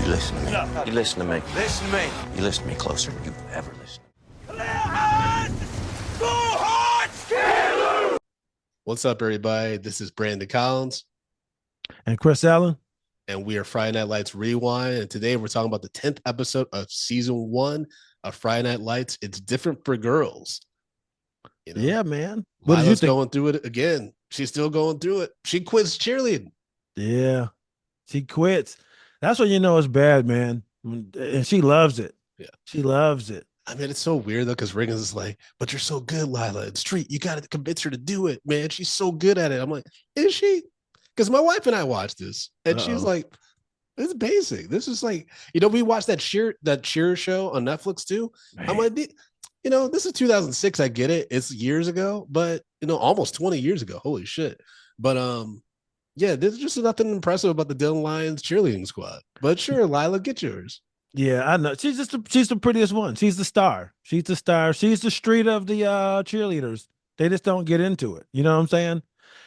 You listen to me. You listen to me. Listen to me. You listen to me closer than you've ever listened. What's up, everybody? This is Brandon Collins. And Chris Allen. And we are Friday Night Lights Rewind. And today we're talking about the 10th episode of season 1 of Friday Night Lights. It's different for girls. You know? Yeah, man. What did you think? Going through it again. She's still going through it. She quits cheerleading. Yeah, she quits. That's when you know it's bad, man. And she loves it. Yeah, she loves it. I mean, it's so weird though, because Riggins is like, "But you're so good, Lila. It's Street. You got to convince her to do it, man. She's so good at it." I'm like, "Is she?" Because my wife and I watched this, and she's like, "It's basic. This is like, we watched that cheer show on Netflix too." Man. I'm like, this is 2006. I get it. It's years ago, but almost 20 years ago. Holy shit. But yeah, there's just nothing impressive about the Dylan Lions cheerleading squad. But sure, Lila, get yours. Yeah, I know. She's the prettiest one. She's the star. She's the star. She's the street of the cheerleaders. They just don't get into it. You know what I'm saying?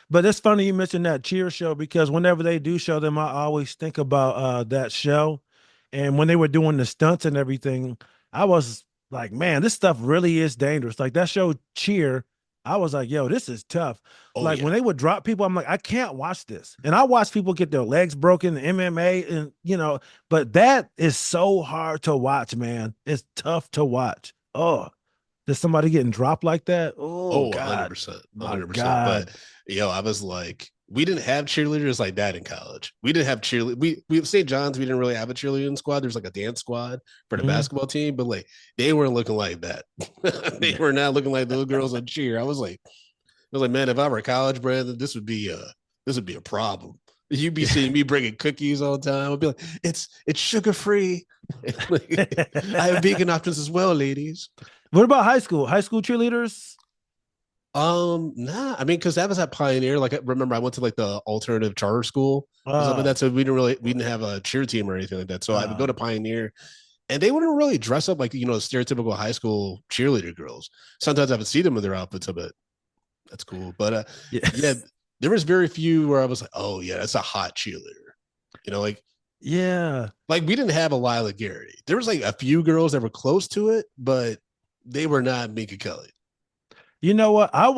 But it's funny you mentioned that cheer show, because whenever they do show them, I always think about that show. And when they were doing the stunts and everything, I was like, man, this stuff really is dangerous. Like that show Cheer, I was like, yo, this is tough. When they would drop people, I'm like, I can't watch this. And I watch people get their legs broken, MMA, and but that is so hard to watch, man. It's tough to watch. Oh, there's somebody getting dropped like that. Oh, God. 100%. 100%. But I was like, we didn't have cheerleaders like that in college. We didn't have cheerleaders. We have St. John's. We didn't really have a cheerleading squad. There's like a dance squad for the basketball team, but like they weren't looking like that. They were not looking like those girls on cheer. I was like, man, if I were college, Brandon, this would be a problem. You'd be seeing me bringing cookies all the time. I'd be like, it's sugar free. I have vegan options as well, ladies. What about high school? High school cheerleaders? Nah. I mean, because that was at Pioneer. Like, I remember I went to like the alternative charter school. So we didn't have a cheer team or anything like that. So I would go to Pioneer, and they wouldn't really dress up like stereotypical high school cheerleader girls. Sometimes I would see them in their outfits. But that's cool. But yeah, there was very few where I was like, oh yeah, that's a hot cheerleader. Yeah. Like we didn't have a Lila Garrity. There was like a few girls that were close to it, but they were not Minka Kelly. You know what? I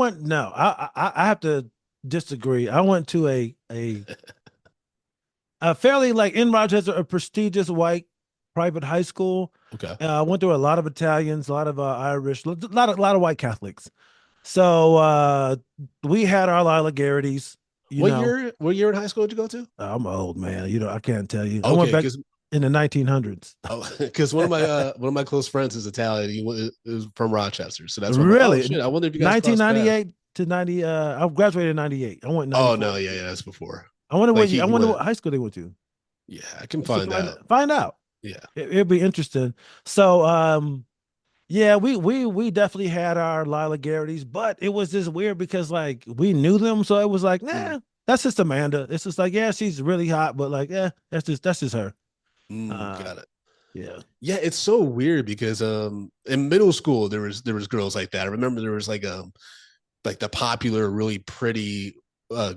have to disagree. I went to a fairly, like, in Rochester, a prestigious white private high school. Okay. I went through a lot of Italians, a lot of Irish, a lot of white Catholics. So we had our Lila Garrity's. What year in high school did you go to? I'm old, man. I can't tell you. Okay, I went back in the 1900s. Because one of my close friends is Italian. He is from Rochester, so that's really. I wonder if you guys 1998 to 90. I graduated in 98. I went. 94. Oh no, yeah, that's before. I wonder what high school they went to. Yeah, I can find out. Find out. Yeah, it'd be interesting. So, yeah, we definitely had our Lila Garrity's, but it was just weird because like we knew them, so it was like, nah, that's just Amanda. It's just like, yeah, she's really hot, but like, yeah, that's just her. Got it. Yeah, it's so weird because in middle school there was girls like that. I remember there was like the popular, really pretty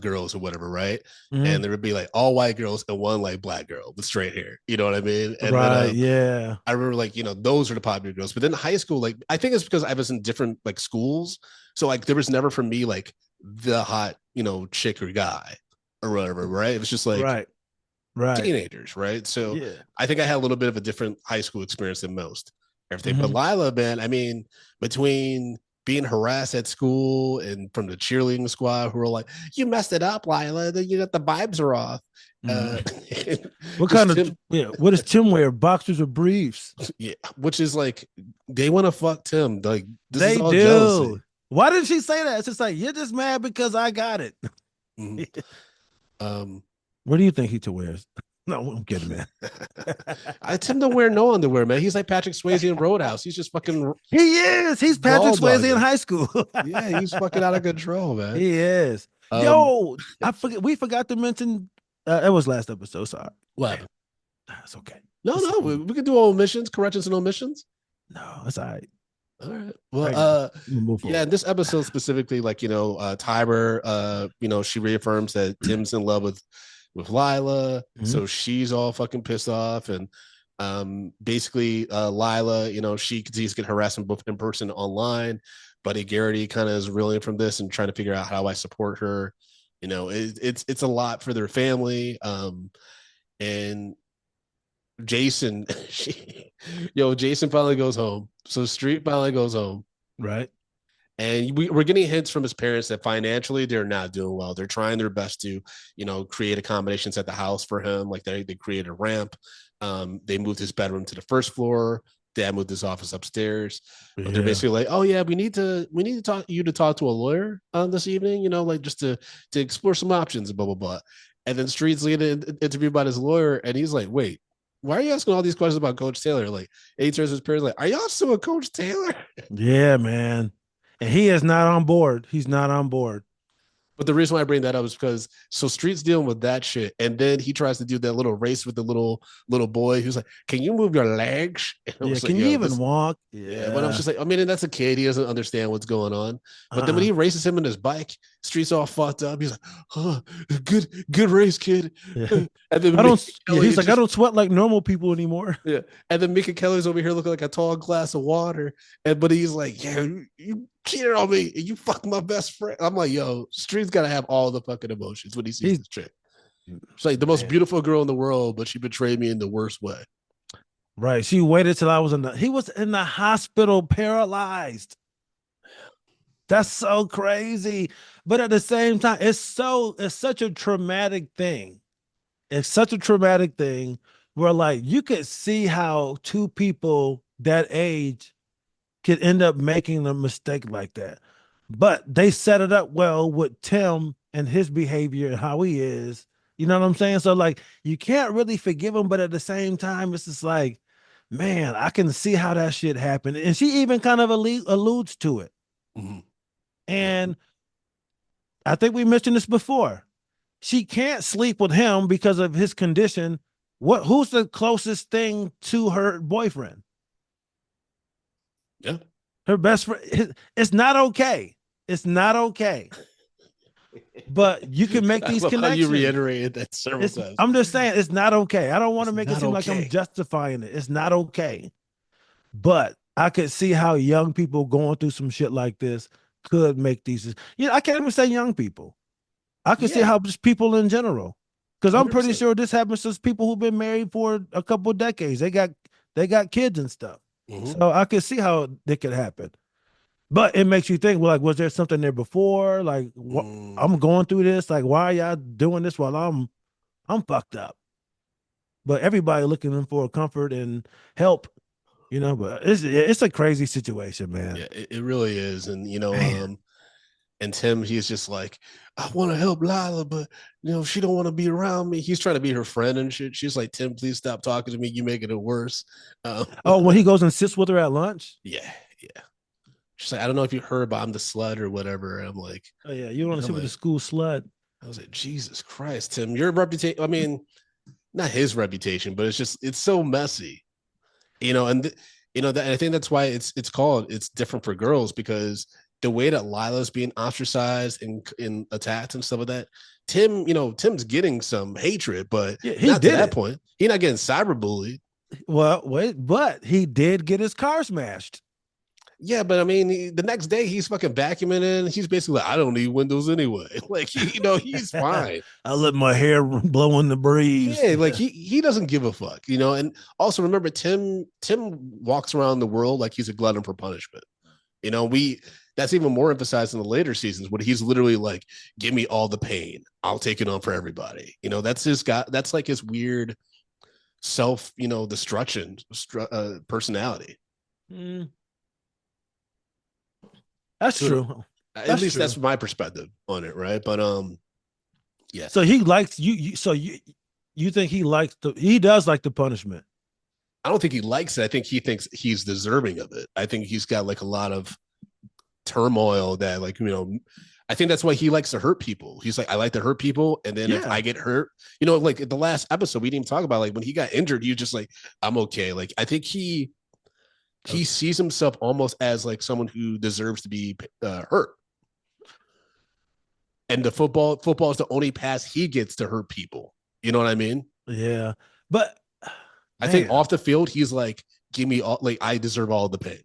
girls or whatever, right? And there would be like all white girls and one like black girl with straight hair. You know what I mean? And right. Then, yeah. I remember like those are the popular girls. But then high school, like I think it's because I was in different like schools, so like there was never for me like the hot chick or guy or whatever, right? It was just like right. teenagers, right? So yeah. I think I had a little bit of a different high school experience than most. Everything, Mm-hmm. But Lila, man, I mean, between being harassed at school and from the cheerleading squad who were like, "You messed it up, Lila. Then you got the vibes are off." What kind of what does Tim wear? Boxers or briefs? Yeah, which is like they want to fuck Tim. Like they do. Jealousy. Why did she say that? It's just like you're just mad because I got it. What do you think he wears? No, I'm kidding, man. I Tim don't wear no underwear, man. He's like Patrick Swayze in Roadhouse. He's just fucking. He is. He's Patrick Swayze in high school. Yeah, he's fucking out of control, man. He is. Yo, we forgot to mention. It was last episode. Sorry. What? It's okay. No, we can do omissions, corrections, and omissions. No, that's all right. All right. Well, yeah, this episode specifically, like, Tiber, she reaffirms that Tim's in love with with Lila. Mhm. So she's all fucking pissed off. And basically Lila, she continues to get harassment both in person and online. Buddy Garrity kind of is reeling from this and trying to figure out how I support her. It's a lot for their family. And Jason, Jason finally goes home. So Street finally goes home. Right. And we're getting hints from his parents that financially they're not doing well. They're trying their best to, create accommodations at the house for him. Like they created a ramp. They moved his bedroom to the first floor. Dad moved his office upstairs. But they're basically like, oh yeah, we need to talk to a lawyer this evening, like just to explore some options and blah blah blah. And then Street's getting interviewed by his lawyer, and he's like, wait, why are you asking all these questions about Coach Taylor? Like, and he turns to his parents like, are y'all still with Coach Taylor? Yeah, man. And he is not on board. He's not on board. But the reason why I bring that up is because Street's dealing with that shit, and then he tries to do that little race with the little boy who's like, "Can you move your legs?" Yeah, can you even walk? Yeah, but I'm just like, I mean, and that's a kid. He doesn't understand what's going on. But then when he races him in his bike, Street's all fucked up. He's like, "Oh, good race, kid." Yeah. And then he's like, I don't sweat like normal people anymore. Yeah, and then Mickey Kelly's over here looking like a tall glass of water, but he's like, "Yeah, you cheated on me, and you fucked my best friend." I'm like, "Yo, Street's gotta have all the fucking emotions when he sees this chick." She's like the most beautiful girl in the world, but she betrayed me in the worst way. Right. She waited till he was in the hospital paralyzed. That's so crazy. But at the same time, it's such a traumatic thing. It's such a traumatic thing where like you could see how two people that age could end up making a mistake like that. But they set it up well with Tim and his behavior and how he is. You know what I'm saying? So like you can't really forgive him, but at the same time, it's just like, man, I can see how that shit happened. And she even kind of alludes to it. Mm-hmm. And I think we mentioned this before. She can't sleep with him because of his condition. Who's the closest thing to her boyfriend? Yeah. Her best friend. It's not okay. It's not okay. But you can make these connections. You reiterated that several times. I'm just saying it's not okay. I don't want to make it seem like I'm justifying it. It's not okay. But I could see how young people going through some shit like this could make these. I can't even say young people. I could see how just people in general. Because I'm pretty sure this happens to people who've been married for a couple of decades. They got kids and stuff. Mm-hmm. So I could see how it could happen. But it makes you think, well, like, was there something there before? Like, I'm going through this. Like, why are y'all doing this while I'm fucked up? But everybody looking for comfort and help, But it's a crazy situation, man. Yeah, it really is, and and Tim, he's just like, I want to help Lila, but she don't want to be around me. He's trying to be her friend and shit. She's like, Tim, please stop talking to me. You making it worse. When he goes and sits with her at lunch. Yeah. She's like, I don't know if you heard, but I'm the slut or whatever. And I'm like, oh yeah, you want to sit with the school slut. I was like, Jesus Christ, Tim, your reputation. I mean, not his reputation, but it's so messy, and and I think that's why it's different for girls, because the way that Lila's being ostracized and attacked and stuff like that, Tim's getting some hatred, but not to that point. He's not getting cyberbullied. Well, but he did get his car smashed. Yeah, but I mean, the next day he's fucking vacuuming in. He's basically like, I don't need windows anyway. Like, he's fine. I let my hair blow in the breeze. Yeah, like he doesn't give a fuck, And also remember, Tim walks around the world like he's a glutton for punishment. That's even more emphasized in the later seasons, when he's literally like, give me all the pain. I'll take it on for everybody. That's his guy. That's like his weird self, destruction personality. That's true. At least that's my perspective on it, right? But yeah. So he likes you. So you think he does like the punishment? I don't think he likes it. I think he thinks he's deserving of it. I think he's got like a lot of turmoil that, like, I think that's why he likes to hurt people. He's like, I like to hurt people, and then if I get hurt, like in the last episode we didn't even talk about, like when he got injured, he just like, I'm okay. Like I think he sees himself almost as like someone who deserves to be hurt. And the football is the only pass he gets to hurt people. You know what I mean? Yeah. But I think man, off the field, he's like, give me all, like, I deserve all the pain.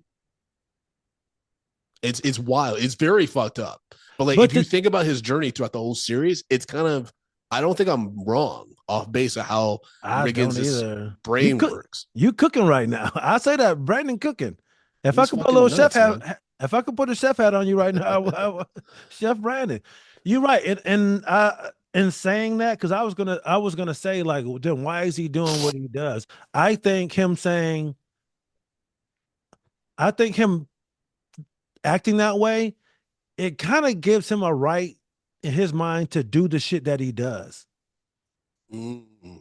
It's wild. It's very fucked up. But like, but if you think about his journey throughout the whole series, it's kind of, I don't think I'm wrong off base of how I don't Riggins' either. brain works. You cooking right now. I say that Brandon cooking. If I He's could put a little fucking chef nuts, man. hat, if I could put a chef hat on you right now, Chef Brandon. You're right. In saying that, because I was gonna say like, then why is he doing what he does? I think him saying, I think him acting that way, it kind of gives him a right in his mind to do the shit that he does. Mm-hmm.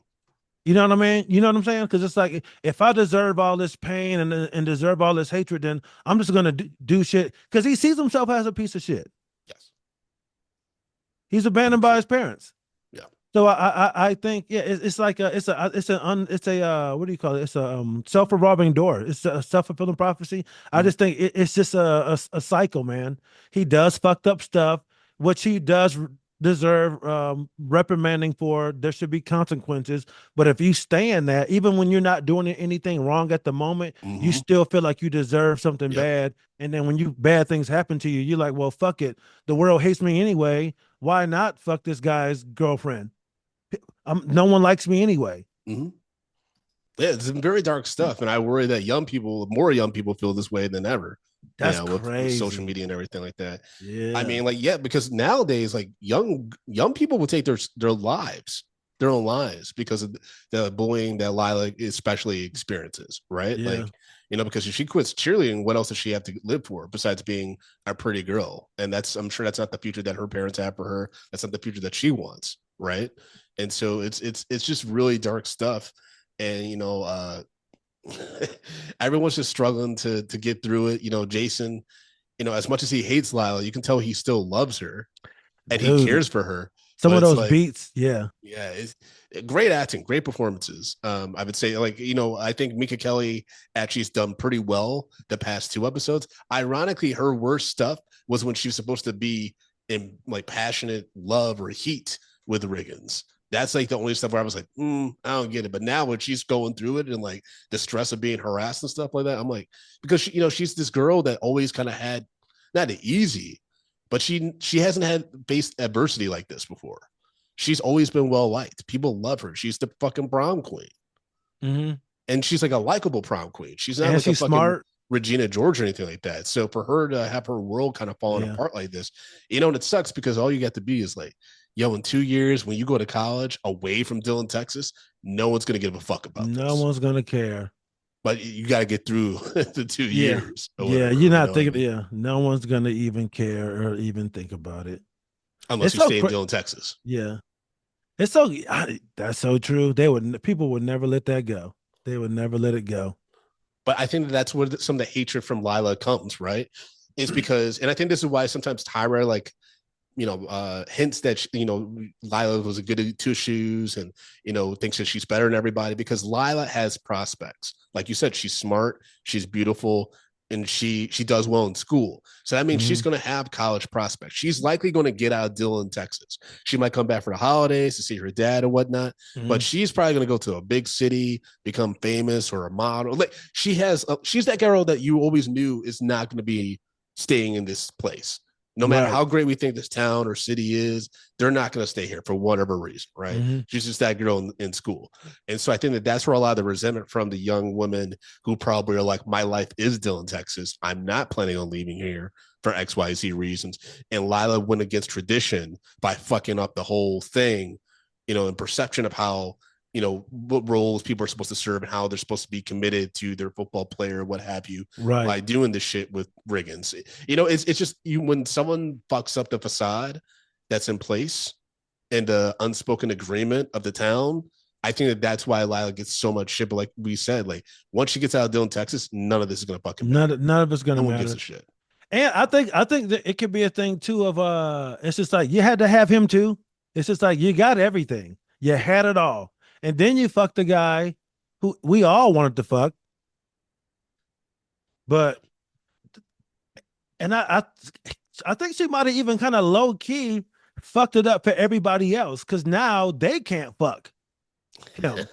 You know what I mean? You know what I'm saying? Because it's like if I deserve all this pain and deserve all this hatred, then I'm just gonna do shit because he sees himself as a piece of shit. Yes. He's abandoned by his parents. Yeah. So I think yeah, it's like a what do you call it? It's a self-revolving door. It's a self-fulfilling prophecy. I just think it's just a cycle, man. He does fucked up stuff, which he does deserve reprimanding for. There should be consequences. But if you stay in that, even when you're not doing anything wrong at the moment, you Mm-hmm. still feel like you deserve something Yep. bad. And then when bad things happen to you, you're like, well, fuck it. The world hates me anyway. Why not fuck this guy's girlfriend? No one likes me anyway. Mm-hmm. Yeah, it's some very dark stuff, and I worry that more young people feel this way than ever. That's With social crazy. media and everything like that. I Yeah. mean, like, yeah, because nowadays, like, young people will take their lives, their own lives, because of the bullying that Lila especially experiences, right? Yeah. Like, because if she quits cheerleading, what else does she have to live for besides being a pretty girl? And I'm sure that's not the future that her parents have for her. That's not the future that she wants, right? And so it's just really dark stuff. And everyone's just struggling to get through it. Jason, as much as he hates Lila, you can tell he still loves her and he Dude, cares for her. some But of it's those like, beats, yeah. yeah, it's great acting, great performances. I would say, like, I think Mika Kelly actually has done pretty well the past two episodes. Ironically, her worst stuff was when she was supposed to be in like passionate love or heat with Riggins. That's like the only stuff where I was like, I don't get it. But now when she's going through it and like the stress of being harassed and stuff like that, I'm like, because she's this girl that always kind of had not easy, but she hasn't had faced adversity like this before. She's always been well liked. People love her. She's the fucking prom queen. Mm-hmm. And she's like a likable prom queen. She's not And like a she's fucking smart. Regina George or anything like that. So for her to have her world kind of falling Yeah. apart like this, and it sucks because all you got to be is like, yo, in 2 years, when you go to college away from Dillon, Texas, no one's going to give a fuck about No this. one's gonna care. But you got to get through the 2 Yeah. years or Yeah. whatever. You're You not know what I thinking, mean? yeah. No one's gonna even care or even think about it. Unless It's you so stay in Dillon, Texas. yeah. That's so true. People would never let that go. They would never let it go. But I think that's where some of the hatred from Lila comes, right? Is because, and I think this is why sometimes Tyra, like, hints that, Lila was a good at two shoes and, thinks that she's better than everybody because Lila has prospects. Like you said, she's smart, she's beautiful, and she does well in school. So that means she's Mhm. going to have college prospects. She's likely going to get out of Dillon, Texas. She might come back for the holidays to see her dad and whatnot, but Mhm. she's probably going to go to a big city, become famous or a model. Like she's that girl that you always knew is not going to be staying in this place. No matter Right. how great we think this town or city is, they're not going to stay here for whatever reason, right? Mhm. She's just that girl in school. And so I think that that's where a lot of the resentment from the young women who probably are like, my life is Dillon, Texas. I'm not planning on leaving here for XYZ reasons. And Lila went against tradition by fucking up the whole thing, in perception of how, what roles people are supposed to serve and how they're supposed to be committed to their football player, what have you, Right. by doing this shit with Riggins. It's just when someone fucks up the facade that's in place and the unspoken agreement of the town. I think that's why Lila gets so much shit. But like we said, like once she gets out of Dillon, Texas, none of this is gonna fucking matter. None of it's No gonna one gives matter. a shit. And I think that it could be a thing too of it's just like you had to have him too. It's just like you got everything. You had it all. And then you fucked the guy who we all wanted to fuck. But and I think she might have even kind of low key fucked it up for everybody else because now they can't fuck. him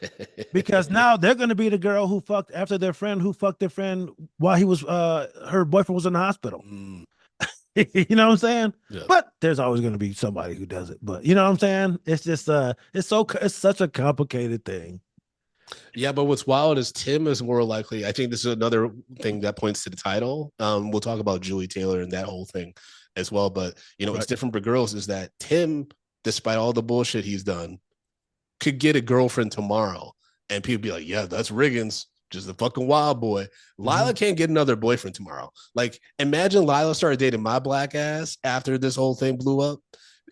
because now they're going to be the girl who fucked after their friend who fucked their friend while he was her boyfriend was in the hospital. Mm, You know what I'm saying? yeah. But there's always going to be somebody who does it. But you know what I'm saying? It's just it's such a complicated thing. Yeah, but what's wild is Tim is more likely. I think this is another thing that points to the title. We'll talk about Julie Taylor and that whole thing as well. But you know, Right. what's different for girls is that Tim, despite all the bullshit he's done, could get a girlfriend tomorrow, and people be like, "Yeah, that's Riggins, just a fucking wild boy." Lila can't get another boyfriend tomorrow. Like, imagine Lila started dating my black ass after this whole thing blew up.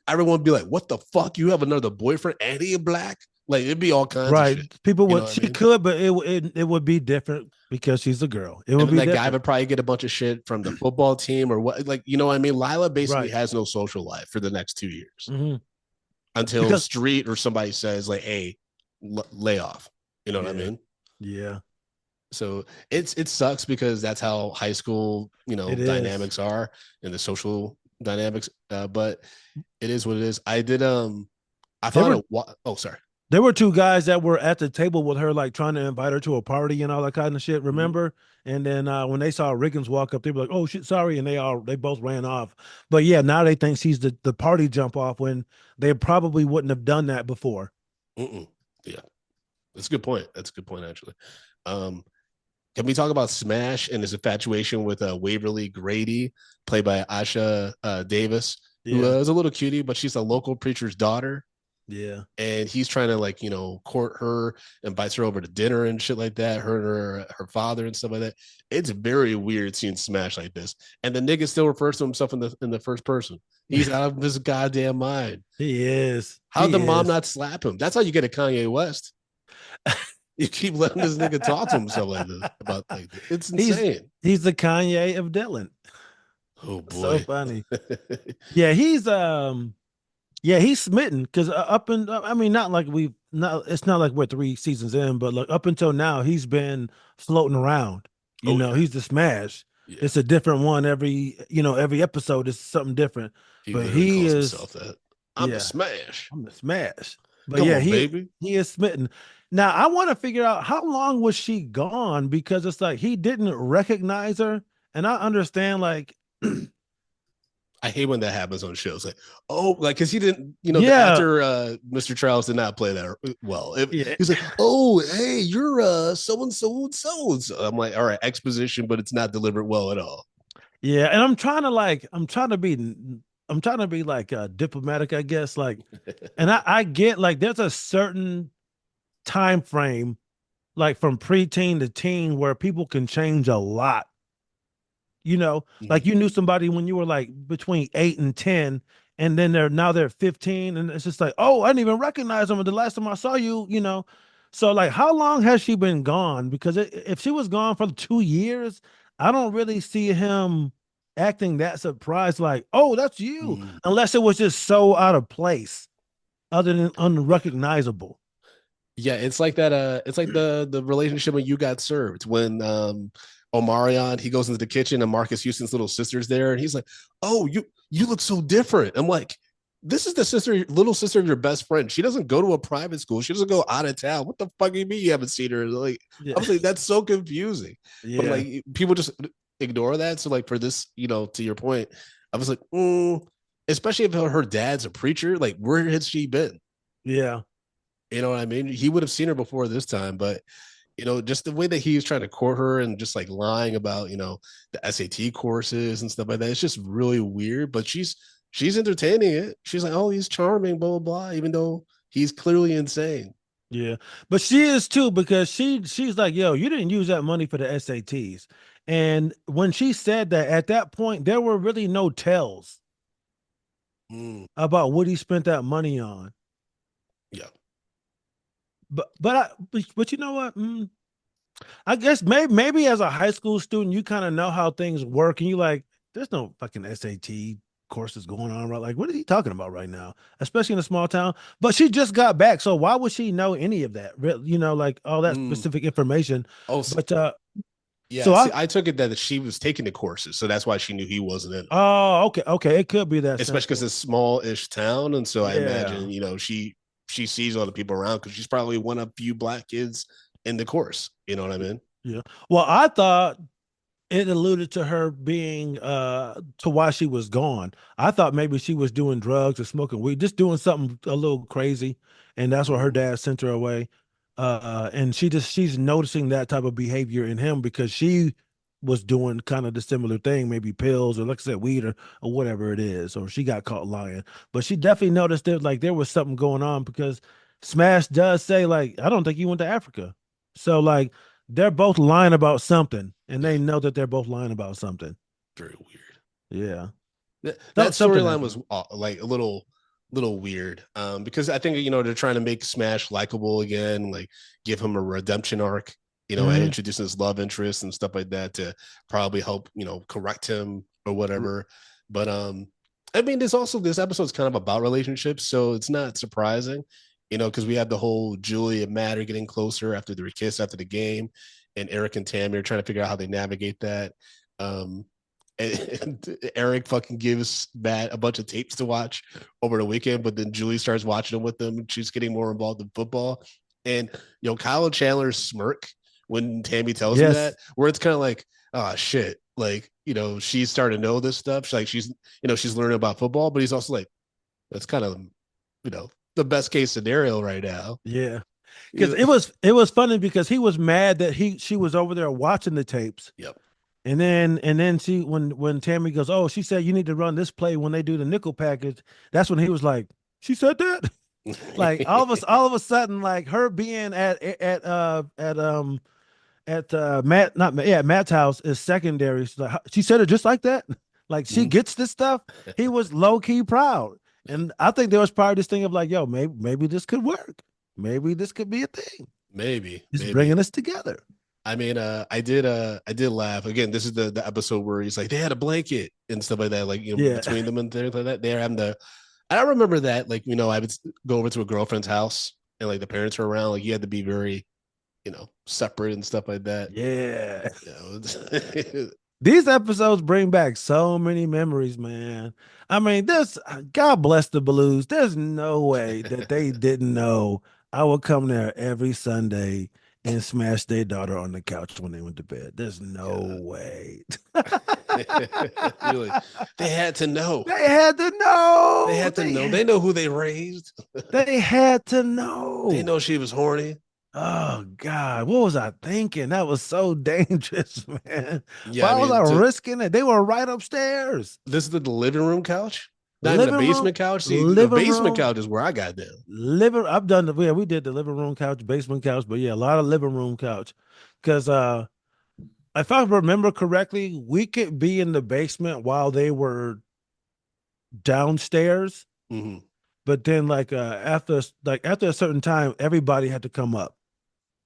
Everyone would be like, "What the fuck? You have another boyfriend and he black?" Like, it'd be all kinds of Right. shit. People You would know what I she mean? could, but it would be different because she's a girl. It would And be that guy different. would probably get a bunch of shit from the football team or what, like, you know what I mean? Lila basically Right. has no social life for the next 2 years Mhm. until Because Street or somebody says, like, hey, lay off. You know what I Yeah. mean? Yeah, So it sucks because that's how high school, it is. dynamics are and the social dynamics. But it is what it is. I did I They found were a oh sorry. there were two guys that were at the table with her, like trying to invite her to a party and all that kind of shit. Remember? And then when they saw Riggins walk up, they were like, "Oh shit, sorry," and they both ran off. But yeah, now they think she's the party jump off when they probably wouldn't have done that before. Mm-mm. Yeah, that's a good point. That's a good point, actually. Um, can we talk about Smash and his infatuation with Waverly Grady, played by Asha Davis, who Yeah, is a little cutie, but she's a local preacher's daughter. yeah, And he's trying to, like, court her, invites her over to dinner and shit like that, her and her father and stuff like that. It's very weird seeing Smash like this. And the nigga still refers to himself in the first person. He's out of his goddamn mind. he is. How'd He the mom is. not slap him? That's how you get a Kanye West. You keep letting this nigga talk to himself like this about, like, it's He's insane. he's the Kanye of Dylan. Oh So boy. funny. Yeah, he's smitten because I mean, not like we've not. It's not like we're 3 seasons in, but like up until now, he's been floating around. Oh, yeah. He's the smash. Yeah. It's a different one every episode is something different. He But literally he calls is, himself that. I'm yeah, the Smash. I'm the smash. But Come yeah, on, baby. he is smitten. Now I want to figure out how long was she gone because it's like he didn't recognize her, and I understand like I hate when that happens on shows. Like, oh, like, because he didn't, the yeah, actor, Mr. Charles, did not play that well. yeah. He's like, oh, hey, you're so and so and so and so. I'm like, all right, exposition, but it's not delivered well at all. Yeah, and I'm trying to be like diplomatic, I guess. Like, and I get like there's a certain time frame, like from preteen to teen, where people can change a lot. Like you knew somebody when you were like between 8 and 10, and then they're 15, and it's just like, oh, I didn't even recognize them the last time I saw you. So like, how long has she been gone? Because if she was gone for 2 years, I don't really see him acting that surprised, like, oh, that's you, Mhm. unless it was just so out of place, other than unrecognizable. Yeah, it's like that. It's like the relationship when You Got Served, when Omarion, he goes into the kitchen and Marcus Houston's little sister's there, and he's like, "Oh, you look so different." I'm like, "This is the little sister of your best friend. She doesn't go to a private school. She doesn't go out of town. What the fuck do you mean you haven't seen her?" Like, Yeah, I was like, "That's so confusing." But yeah, like, people just ignore that. So like, for this, to your point, I was like, especially if her dad's a preacher, like, where has she been? yeah, You know what I mean? He would have seen her before this time, but just the way that he was trying to court her and just like lying about, the SAT courses and stuff like that. It's just really weird, but she's entertaining it. She's like, oh, he's charming, blah, blah, blah, even though he's clearly insane. yeah. But she is too, because she's like, yo, you didn't use that money for the SATs. And when she said that, at that point, there were really no tells Mm, about what he spent that money on. yeah. But you know what? I guess maybe as a high school student, you kind of know how things work, and you like, there's no fucking SAT courses going on, right? Like, what is he talking about right now? Especially in a small town. But she just got back, so why would she know any of that? Like all that Mm. specific information. Oh, But yeah. so See, I took it that she was taking the courses, so that's why she knew he wasn't in. oh, okay, it could be that Especially because simple. it's a small-ish town, and so I Yeah. imagine, she she sees all the people around because she's probably one of few black kids in the course. You know what I mean? Yeah. Well, I thought it alluded to her being to why she was gone. I thought maybe she was doing drugs or smoking weed, just doing something a little crazy, and that's why her dad sent her away. And she's noticing that type of behavior in him because she was doing kind of the similar thing, maybe pills or like I said, weed or whatever it is, or she got caught lying. But she definitely noticed that like there was something going on because Smash does say like, I don't think you went to Africa. So like they're both lying about something, and they know that they're both lying about something. Very weird. Yeah, That something storyline was happened. like a little weird. Because I think they're trying to make Smash likable again, like give him a redemption arc, and Mhm. introduce his love interest and stuff like that to probably help correct him or whatever. But I mean, there's also this episode's kind of about relationships, so it's not surprising, because we had the whole Julie and Matt are getting closer after their kiss after the game, and Eric and Tammy are trying to figure out how they navigate that. Um, and Eric fucking gives Matt a bunch of tapes to watch over the weekend, but then Julie starts watching them with them. She's getting more involved in football. And Kyle Chandler's smirk when Tammy tells him that, Yes. where it's kind of like, oh shit, like she's starting to know this stuff. She's learning about football, but he's also like, that's kind of the best case scenario right now. Yeah. Because it was funny because he was mad that she was over there watching the tapes. Yep. And then she when Tammy goes, oh, she said you need to run this play when they do the nickel package. That's when he was like, she said that. Like all of a sudden, like her being at Matt's house is secondary. She's like, she said it just like that. Like she gets this stuff. He was low key proud, and I think there was probably this thing of like, yo, maybe this could work. Maybe this could be a thing. maybe It's bringing us together. I mean, I did laugh again. This is the episode where he's like, they had a blanket and stuff like that, like Yeah. between them and things like that. They're having I don't remember that. Like, I would go over to a girlfriend's house and like the parents were around. Like, you had to be very, separate and stuff like that. Yeah. You know, These episodes bring back so many memories, man. I mean, God bless the Blues. There's no way that they didn't know I would come there every Sunday and smash their daughter on the couch when they went to bed. There's no way. Really, they had to know. They had to know. They had to know. They know who they raised. They had to know. They know she was horny. Oh God, what was I thinking? That was so dangerous, man. Yeah, Why was I risking it? They were right upstairs. This is the living room couch, not Living in the room- basement couch. See, the living basement room- couch is where I got down. I've done we did the living room couch, basement couch, but yeah, a lot of living room couch. Because if I remember correctly, we could be in the basement while they were downstairs, Mm-hmm. but then after a certain time, everybody had to come up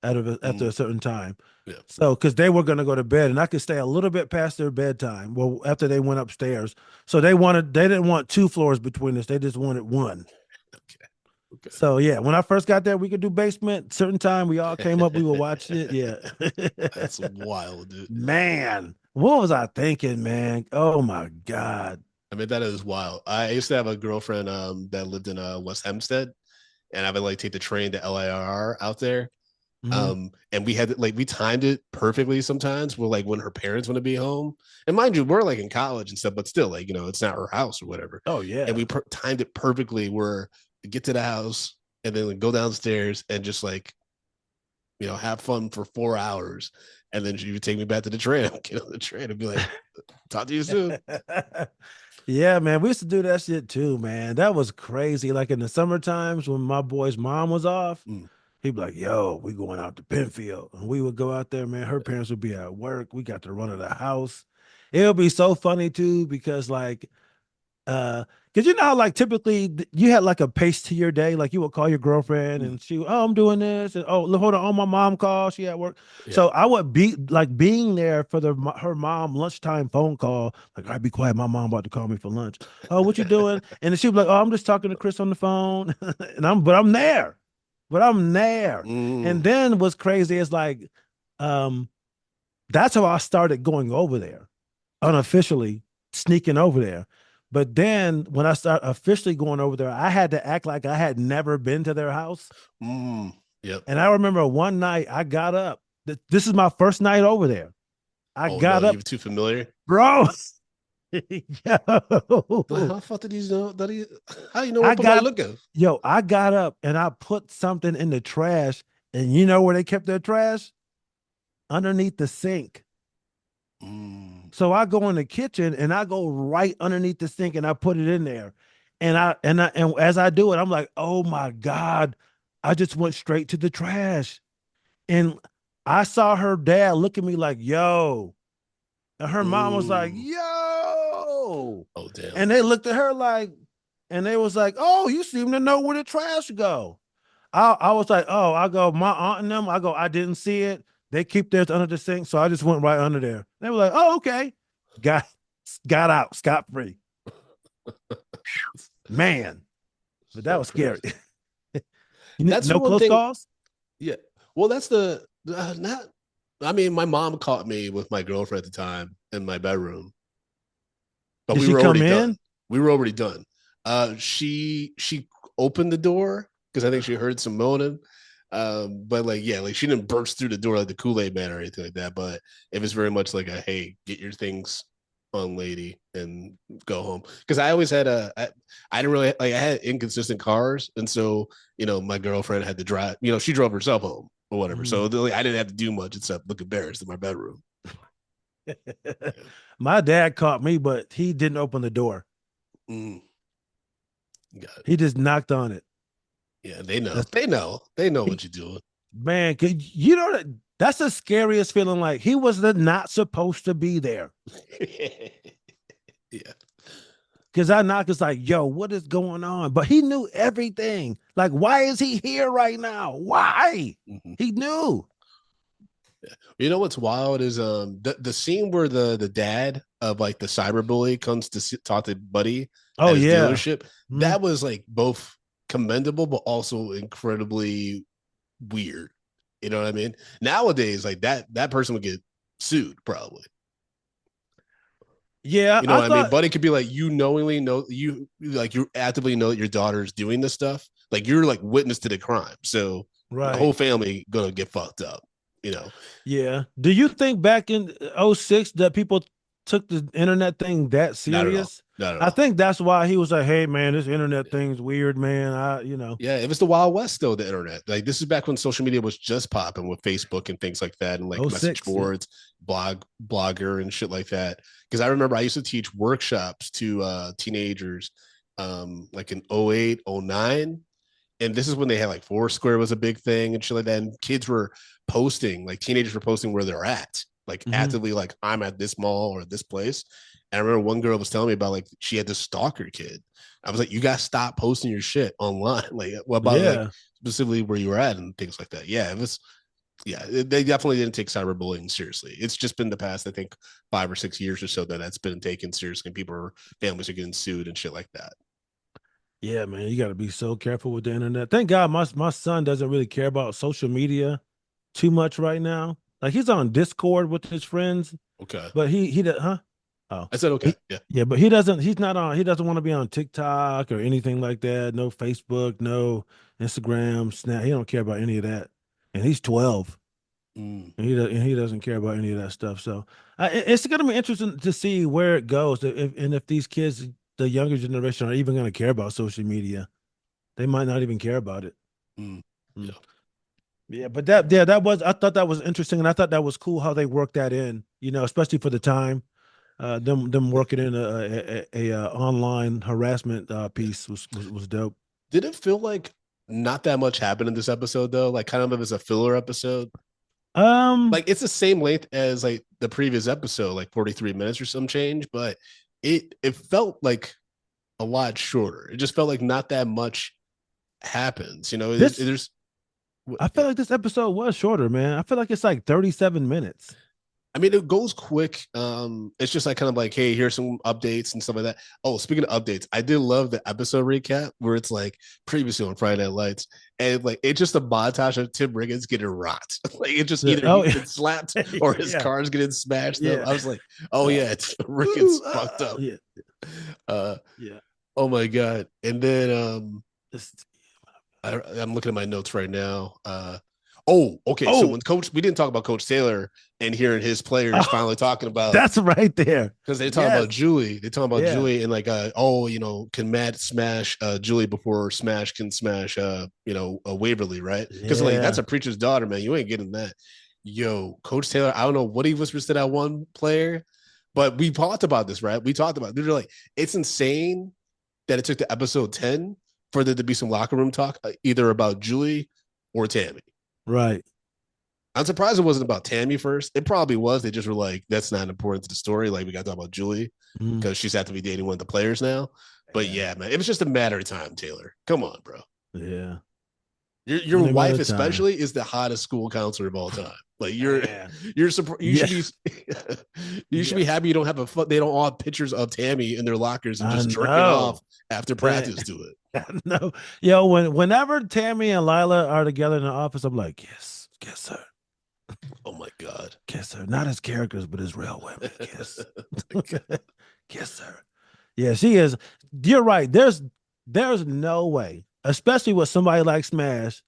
after a certain time. Yeah. So because they were gonna go to bed, and I could stay a little bit past their bedtime. Well, after they went upstairs, so they didn't want 2 floors between us. They just wanted one. Okay. So yeah, when I first got there, we could do basement. Certain time, we all came up. We would watch it. Yeah, That's wild, dude. Man, what was I thinking, man? Oh my God. I mean, that is wild. I used to have a girlfriend that lived in West Hempstead, and I would like take the train to LIR out there. Mhm. And we had we timed it perfectly sometimes with when her parents want to be home. And mind you, we're in college and stuff, but still it's not her house or whatever. Oh yeah. And we timed it perfectly where we get to the house and then go downstairs and just have fun for 4 hours. And then she would take me back to the train. I'd get on the train and be like, talk to you soon. Yeah, man. We used to do that shit too, man. That was crazy. Like in the summer times when my boy's mom was off, he'd be like, yo, we going out to Penfield. And we would go out there, man. Her parents would be at work. We got to run to the house. It'll be so funny too, because because how typically you had a pace to your day. Like you would call your girlfriend and she, oh, I'm doing this. And oh, hold on, my mom called. She at work. Yeah. So I would be being there for her mom lunchtime phone call. Like, all right, be quiet. My mom about to call me for lunch. Oh, what you doing? And then she'd be like, oh, I'm just talking to Chris on the phone. And I'm there. But I'm there. And then what's crazy is that's how I started going over there, unofficially sneaking over there. But then when I started officially going over there, I had to act like I had never been to their house. Yep. And I remember one night I got up. This is my first night over there. I got no, up, you're too familiar. bro. Yo, How the fuck did you know that he? How you know I what got looking? yo, I got up and I put something in the trash, and you know where they kept their trash? Underneath the sink. So I go in the kitchen and I go right underneath the sink and I put it in there. And as I do it, I'm like, oh my God, I just went straight to the trash. And I saw her dad look at me like, yo. And her mom was like, yo. Oh, damn. And they looked at her like, and they was like, oh, you seem to know where the trash go. I was like, oh, I go, my aunt and them, I go, I didn't see it. They keep theirs under the sink, so I just went right under there. They were like, oh, okay. Got out scot-free. Man, but that was scary. That's no close calls? Yeah. Well, that's not. I mean, my mom caught me with my girlfriend at the time in my bedroom. But Did we she were come already in? done. We were already done. She opened the door because I think she heard some moaning. But like, yeah, like she didn't burst through the door like the Kool-Aid man or anything like that. But it was very much like a, hey, get your things on, lady, and go home. Because I always had I didn't really like, I had inconsistent cars, and so my girlfriend had to drive. She drove herself home or whatever. So like, I didn't have to do much except look embarrassed in my bedroom. My dad caught me, but he didn't open the door. Got it. He just knocked on it. Yeah, they know. They know what you're doing. Man, you know that's the scariest feeling. Like he was not supposed to be there. Yeah. Because I knocked, it's like, yo, what is going on? But he knew everything. Like, why is he here right now? Why? He knew. You know what's wild is the scene where the dad of like the cyberbully comes to talk to Buddy at his dealership. That was like both commendable but also incredibly weird. You know what I mean? Nowadays, like that person would get sued probably. Yeah, you know what I mean? Buddy could be like, you knowingly know you actively know that your daughter's doing this stuff. Like you're like witness to the crime, so the whole family gonna get fucked up. Yeah. Do you think back in 2006 that people took the internet thing that serious? Not at all. I think that's why he was like, hey man, this internet thing's weird, man. Yeah, it was the Wild West though, the internet. Like this is back when social media was just popping with Facebook and things like that, and like message boards, blogger and shit like that. Because I remember I used to teach workshops to teenagers like in 08, 09. And this is when they had like Foursquare was a big thing and shit like that. And kids were posting, like teenagers were posting where they're at, like actively, like I'm at this mall or this place. And I remember one girl was telling me about like she had this stalker kid. I was like, you guys stop posting your shit online. Like, what about like specifically where you were at and things like that? Yeah, they definitely didn't take cyberbullying seriously. It's just been the past, I think, 5 or 6 years or so that's been taken seriously, and families are getting sued and shit like that. Yeah, man, you got to be so careful with the internet. Thank God my son doesn't really care about social media too much right now. Like he's on Discord with his friends. Okay. But he huh? Oh. I said okay. Yeah, but he doesn't want to be on TikTok or anything like that. No Facebook, no Instagram, Snap. He don't care about any of that. And he's 12. And he doesn't care about any of that stuff. So it's going to be interesting to see where it goes. If these kids, the younger generation, are even going to care about social media. They might not even care about it. Yeah, but I thought that was interesting, and I thought that was cool how they worked that in, especially for the time. Them working in a online harassment piece was dope. Did it feel like not that much happened in this episode though? Like kind of as a filler episode? Like it's the same length as like the previous episode, like 43 minutes or some change, but it felt like a lot shorter. It just felt like not that much happens. I feel like this episode was shorter, man. I feel like it's like 37 minutes. I mean, it goes quick. It's just like kind of like, hey, here's some updates and stuff like that. Oh, speaking of updates, I did love the episode recap where it's like previously on Friday Night Lights, and like it's just a montage of Tim Riggins getting rocked. Like it just either he's been slapped or his car's getting smashed. I was like, oh yeah, it's Riggins fucked up. Yeah. Yeah. Oh my god! And then This- I'm looking at my notes right now. Okay. So Oh, when we didn't talk about Coach Taylor and hearing his players oh, finally talking about that's right there. because they talk about Yes. Julie. They talk about Yeah. Julie and like, can Matt smash Julie before Smash can smash Waverly, right? Because like that's Yeah. a preacher's daughter, man. You ain't getting that. Yo, Coach Taylor, I don't know what he whispers to that one player, but we talked about this, right? We talked about they're like, it's insane that it took to episode 10 for there to be some locker room talk, either about Julie or Tammy. Right. I'm surprised it wasn't about Tammy first. It probably was. They just were like, that's not important to the story. Like, we got to talk about Julie Mm. because she's had to be dating one of the players now. But yeah, man, it was just a matter of time, Taylor. Come on, bro. Yeah. Your Only matter wife, of time. especially, is the hottest school counselor of all time. Like you Yeah. should Yeah. be you should be happy you don't have they don't all have pictures of Tammy in their lockers and I just jerking know. off after practice to it. No. Yo, whenever Tammy and Lila are together in the office, I'm like, kiss her. Oh my god. Kiss her. Not as characters, but as real women. Kiss. Kiss her. Yeah, she is. You're right. There's no way, especially with somebody like Smash.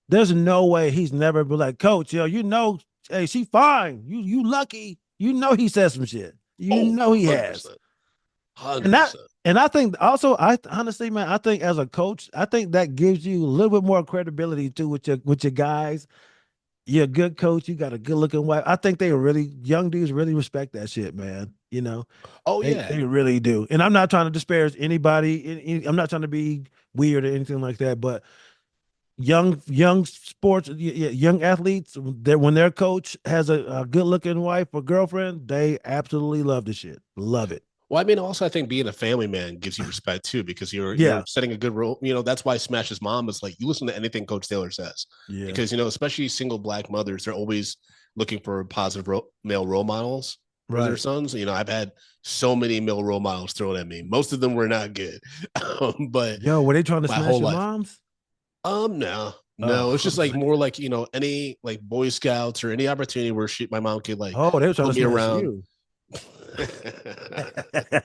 There's no way he's never been like, Coach, hey, she fine. You lucky. You know he said some shit. You know he 100%. has. 100%. And I think also, I honestly, man, I think as a coach, I think that gives you a little bit more credibility too with your guys. You're a good coach. You got a good looking wife. I think young dudes really respect that shit, man. Oh yeah. They really do. And I'm not trying to disparage anybody. I'm not trying to be weird or anything like that, but young sports, young athletes, when their coach has a good looking wife or girlfriend, they absolutely love the shit. Love it. Well, I mean, also, I think being a family man gives you respect too, because you're setting a good role. That's why Smash's mom is like, you listen to anything Coach Taylor says, because especially single Black mothers, they're always looking for positive male role models for their sons. I've had so many male role models thrown at me. Most of them were not good, but were they trying to smash your moms? No. It's just like more like any like Boy Scouts or any opportunity where my mom could like they were trying to me smash around. You.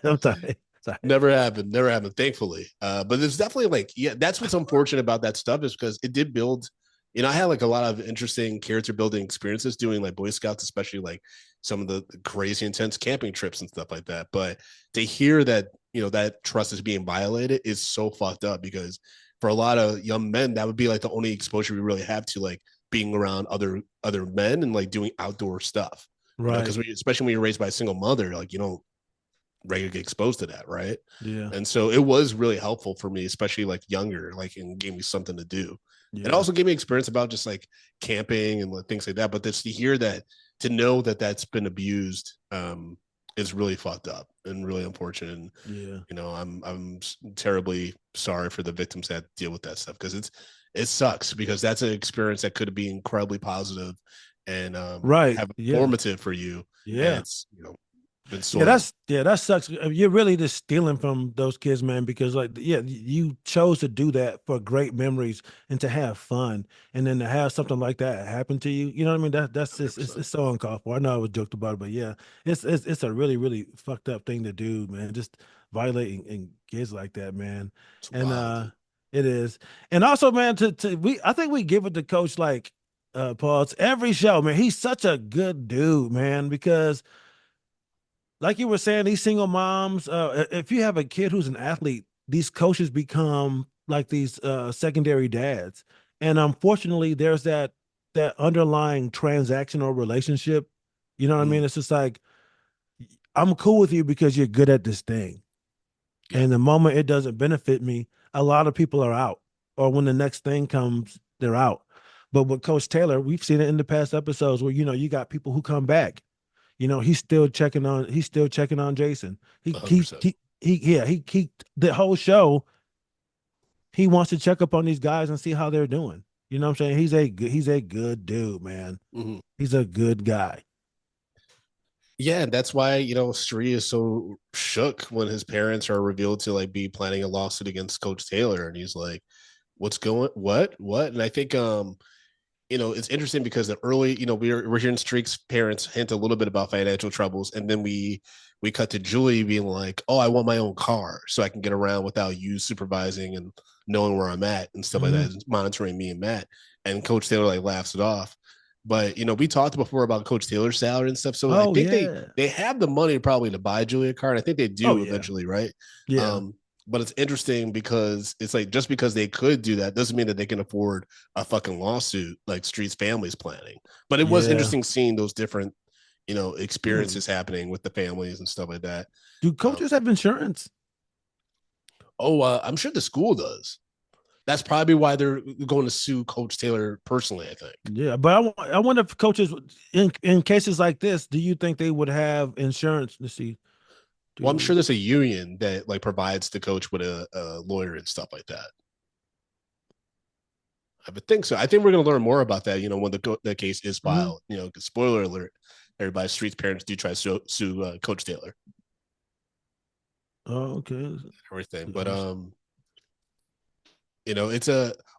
I'm sorry. Never happened, thankfully. But it's definitely like, that's what's unfortunate about that stuff, is because it did build, I had like a lot of interesting character building experiences doing like Boy Scouts, especially like some of the crazy intense camping trips and stuff like that. But to hear that, that trust is being violated is so fucked up, because for a lot of young men, that would be like the only exposure we really have to like being around other men and like doing outdoor stuff. Right. Because especially when you're raised by a single mother, like you don't regularly get exposed to that, right? Yeah. And so it was really helpful for me, especially like younger, like, and gave me something to do. Yeah. It also gave me experience about just like camping and like things like that. But just to hear that, to know that that's been abused, is really fucked up and really unfortunate. And I'm terribly sorry for the victims that deal with that stuff, because it sucks, because that's an experience that could be incredibly positive and have formative for you. Yeah. And it's been that sucks. You're really just stealing from those kids, man, because like you chose to do that for great memories and to have fun, and then to have something like that happen to you. You know what I mean? That's just it's so uncalled for. I know I was joked about it, but yeah, it's a really, really fucked up thing to do, man. Just violating kids like that, man. It is. And also, man, I think we give it to Coach like Paul every show, man. He's such a good dude, man, because like you were saying, these single moms, if you have a kid who's an athlete, these coaches become like these secondary dads. And unfortunately, there's that underlying transactional relationship. You know what I mean? It's just like, I'm cool with you because you're good at this thing. Yeah. And the moment it doesn't benefit me, a lot of people are out. Or when the next thing comes, they're out. But with Coach Taylor, we've seen it in the past episodes where, you got people who come back. He's still checking on Jason. He the whole show, he wants to check up on these guys and see how they're doing. You know what I'm saying? He's a good dude, man. Mm-hmm. He's a good guy. Yeah, and that's why, Sri is so shook when his parents are revealed to like be planning a lawsuit against Coach Taylor, and he's like, what? And I think it's interesting because the early, we're hearing Streak's parents hint a little bit about financial troubles, and then we cut to Julie being like, "Oh, I want my own car so I can get around without you supervising and knowing where I'm at and stuff like that, monitoring me and Matt." And Coach Taylor like laughs it off. But we talked before about Coach Taylor's salary and stuff, so I think they have the money probably to buy Julia a car, and I think they do eventually, right? Yeah. But it's interesting because it's like just because they could do that doesn't mean that they can afford a fucking lawsuit like Street's family's planning. But it was interesting seeing those different, experiences happening with the families and stuff like that. Do coaches have insurance? I'm sure the school does. That's probably why they're going to sue Coach Taylor personally, I think. Yeah, but I wonder if coaches in cases like this, do you think they would have insurance? Let's see. Well, I'm sure there's a union that like provides the coach with a lawyer and stuff like that. I would think so. I think we're going to learn more about that, when the case is filed. Spoiler alert: everybody, Street's parents do try to sue Coach Taylor. Oh, okay. Everything, but it's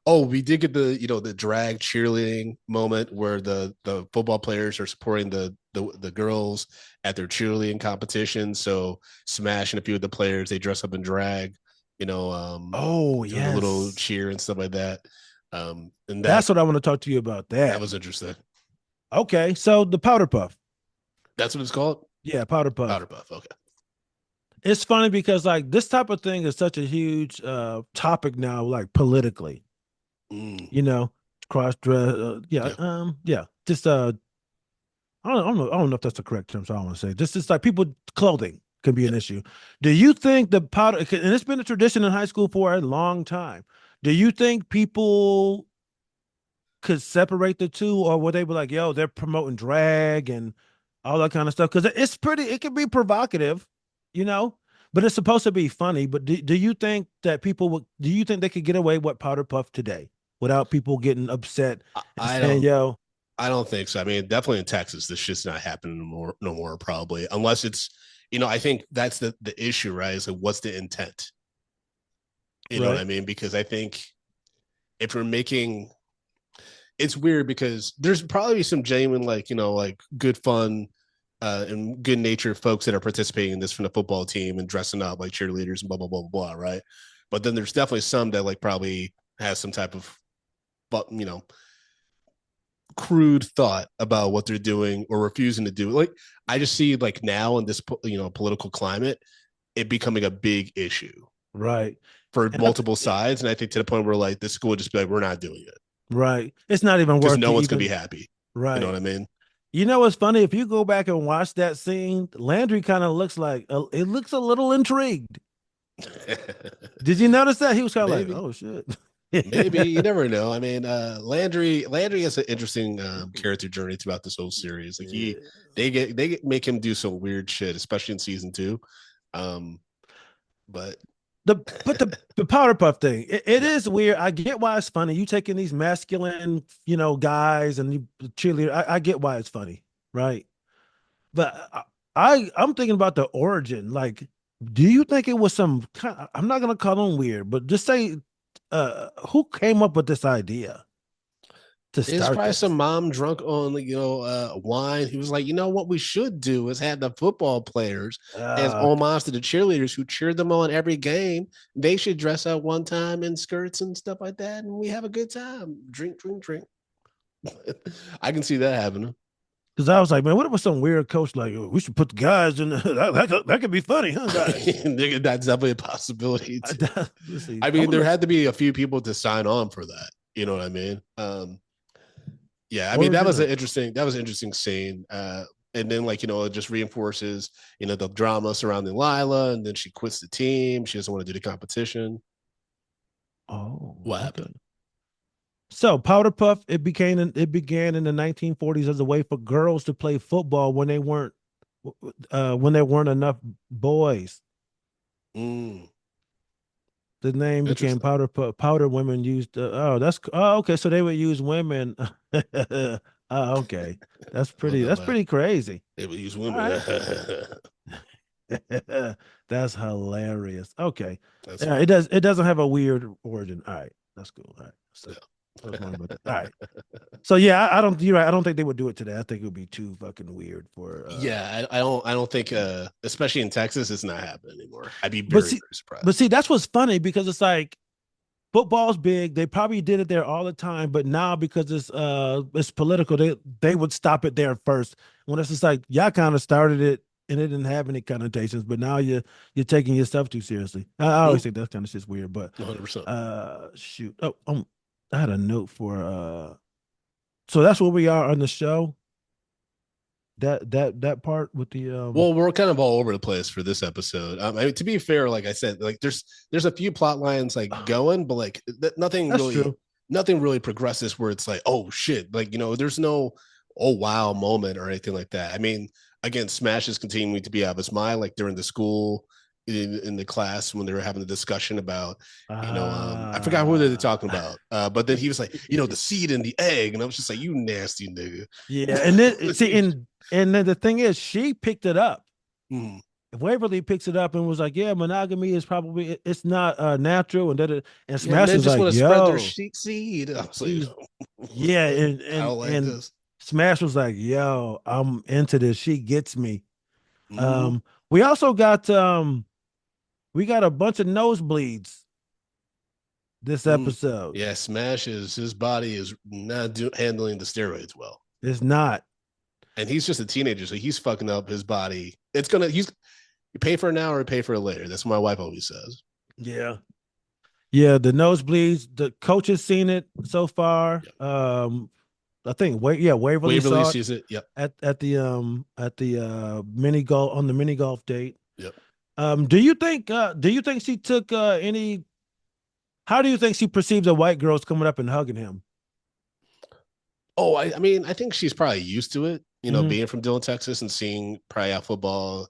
we did get the drag cheerleading moment where the football players are supporting the girls at their cheerleading competition. So Smash and a few of the players, they dress up in drag, do a little cheer and stuff like that. And that's what I want to talk to you about. That was interesting. Okay, so the powder puff. That's what it's called? Yeah, powder puff. Powder puff, okay. It's funny because like this type of thing is such a huge topic now, like politically. Cross dress. Just I don't know if that's the correct term. So I don't want to say just like people clothing can be an issue. Do you think the powder? And it's been a tradition in high school for a long time. Do you think people could separate the two, or would they be like, "Yo, they're promoting drag and all that kind of stuff"? Because it can be provocative. But it's supposed to be funny. But do you think that do you think they could get away with powder puff today without people getting upset? I don't think so. I mean, definitely in Texas, this shit's not happening no more probably, unless it's, I think that's the issue, right? Is like, what's the intent? You know what I mean? Because I think if we're making, it's weird because there's probably some genuine, like, like good fun, and good natured folks that are participating in this from the football team and dressing up like cheerleaders and blah, blah, blah, blah, right? But then there's definitely some that like probably has some type of, crude thought about what they're doing or refusing to do. Like, I just see like now in this, political climate, it becoming a big issue. Right. For multiple sides. And I think to the point where like the school would just be like, we're not doing it. Right. It's not even worth it. Because no one's going to be happy. Right. You know what I mean? What's funny? If you go back and watch that scene, Landry kind of looks like it looks a little intrigued. Did you notice that? He was kind of like, "Oh shit." Maybe, you never know. I mean, Landry has an interesting character journey throughout this whole series. Like they make him do some weird shit, especially in season 2. But the powder puff thing, it is weird. I get why it's funny. You taking these masculine, guys and you cheerleader. I get why it's funny, right? But I'm thinking about the origin. Like, do you think it was some kind of, I'm not gonna call them weird, but just say who came up with this idea? There's probably some mom drunk on wine. He was like, what we should do is have the football players as homage to the cheerleaders who cheered them on every game. They should dress up one time in skirts and stuff like that, and we have a good time. Drink. I can see that happening. Because I was like, man, what if it was some weird coach like, oh, we should put the guys in that could be funny, huh, guys? That's definitely a possibility too. I mean, there had to be a few people to sign on for that. You know what I mean? Yeah, I mean, that was an interesting scene. And then it just reinforces, the drama surrounding Lila, and then she quits the team. She doesn't want to do the competition. Oh, what happened? So powder puff, it began in the 1940s as a way for girls to play football when there weren't enough boys. The name became powder puff. Powder women used. Okay. So they would use women. Okay, that's pretty crazy. They would use women. Right. That's hilarious. Okay, it doesn't have a weird origin. All right, that's cool. All right, so, all right. So yeah, I don't. You're right. I don't think they would do it today. I think it would be too fucking weird for. Yeah, I don't think, especially in Texas, it's not happening anymore. I'd be But very, see, very surprised. but see, that's what's funny because it's like football's big. They probably did it there all the time, but now because it's political, they would stop it there first. When it's just like y'all kind of started it and it didn't have any connotations, but now you're taking yourself too seriously. I always think that kind of shit's weird, but 100%. shoot. Oh, I had a note for so that's where we are on the show. That part with the Well, we're kind of all over the place for this episode. I mean, to be fair, like I said, like there's a few plot lines like going, but like nothing that's really, true. nothing really progresses where it's like, oh shit, like there's no oh wow moment or anything like that. I mean, again, Smash is continuing to be out of his mind, like during the school in the class when they were having the discussion about, I forgot who they were talking about, but then he was like, the seed and the egg, and I was just like, you nasty nigga. Yeah, and then see, and then the thing is, she picked it up. Mhm. Waverly picks it up and was like, "Yeah, monogamy is probably it's not natural," and and Yeah, Smash men was just like, want to spread their "Yo, seed. I was like, he's yeah," I don't like and this. Smash was like, "Yo, I'm into this. She gets me." Mhm. We also got we got a bunch of nosebleeds this Mm. episode. Yeah, Smash is his body is not handling the steroids well, It's not. and he's just a teenager, so he's fucking up his body. He's you pay for it now or you pay for it later. That's what my wife always says. Yeah. Yeah, the nosebleeds. The coach has seen it so far. Yep. I think Waverly Waverly saw it sees it. Yep. at the mini golf on the mini golf date. Yep. Do you think she took any how do you think she perceives the white girls coming up and hugging him? Oh, I mean, I think she's probably used to it, Mhm. being from Dillon, Texas, and seeing probably how football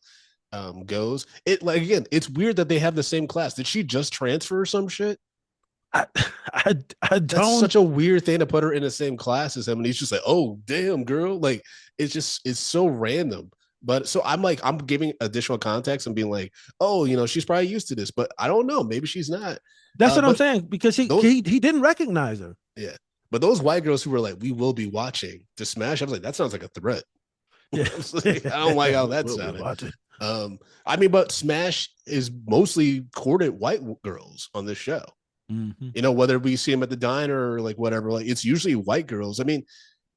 goes. It like again, it's weird that they have the same class. Did she just transfer or some shit? I I That's don't such a weird thing to put her in the same class as him, and he's just like, "Oh, damn, girl!" Like it's so random. But so I'm giving additional context and being like, "Oh, she's probably used to this," but I don't know. Maybe she's not. that's what I'm But saying because those, he didn't recognize her. yeah, but those white girls who were like, "We will be watching to Smash," I was like, "That sounds like a threat." Yeah. I was like, I don't like how that We'll sounded. watch it. I mean, but Smash is mostly courted white girls on this show. Mhm. Whether we see him at the diner or like whatever, like it's usually white girls. I mean,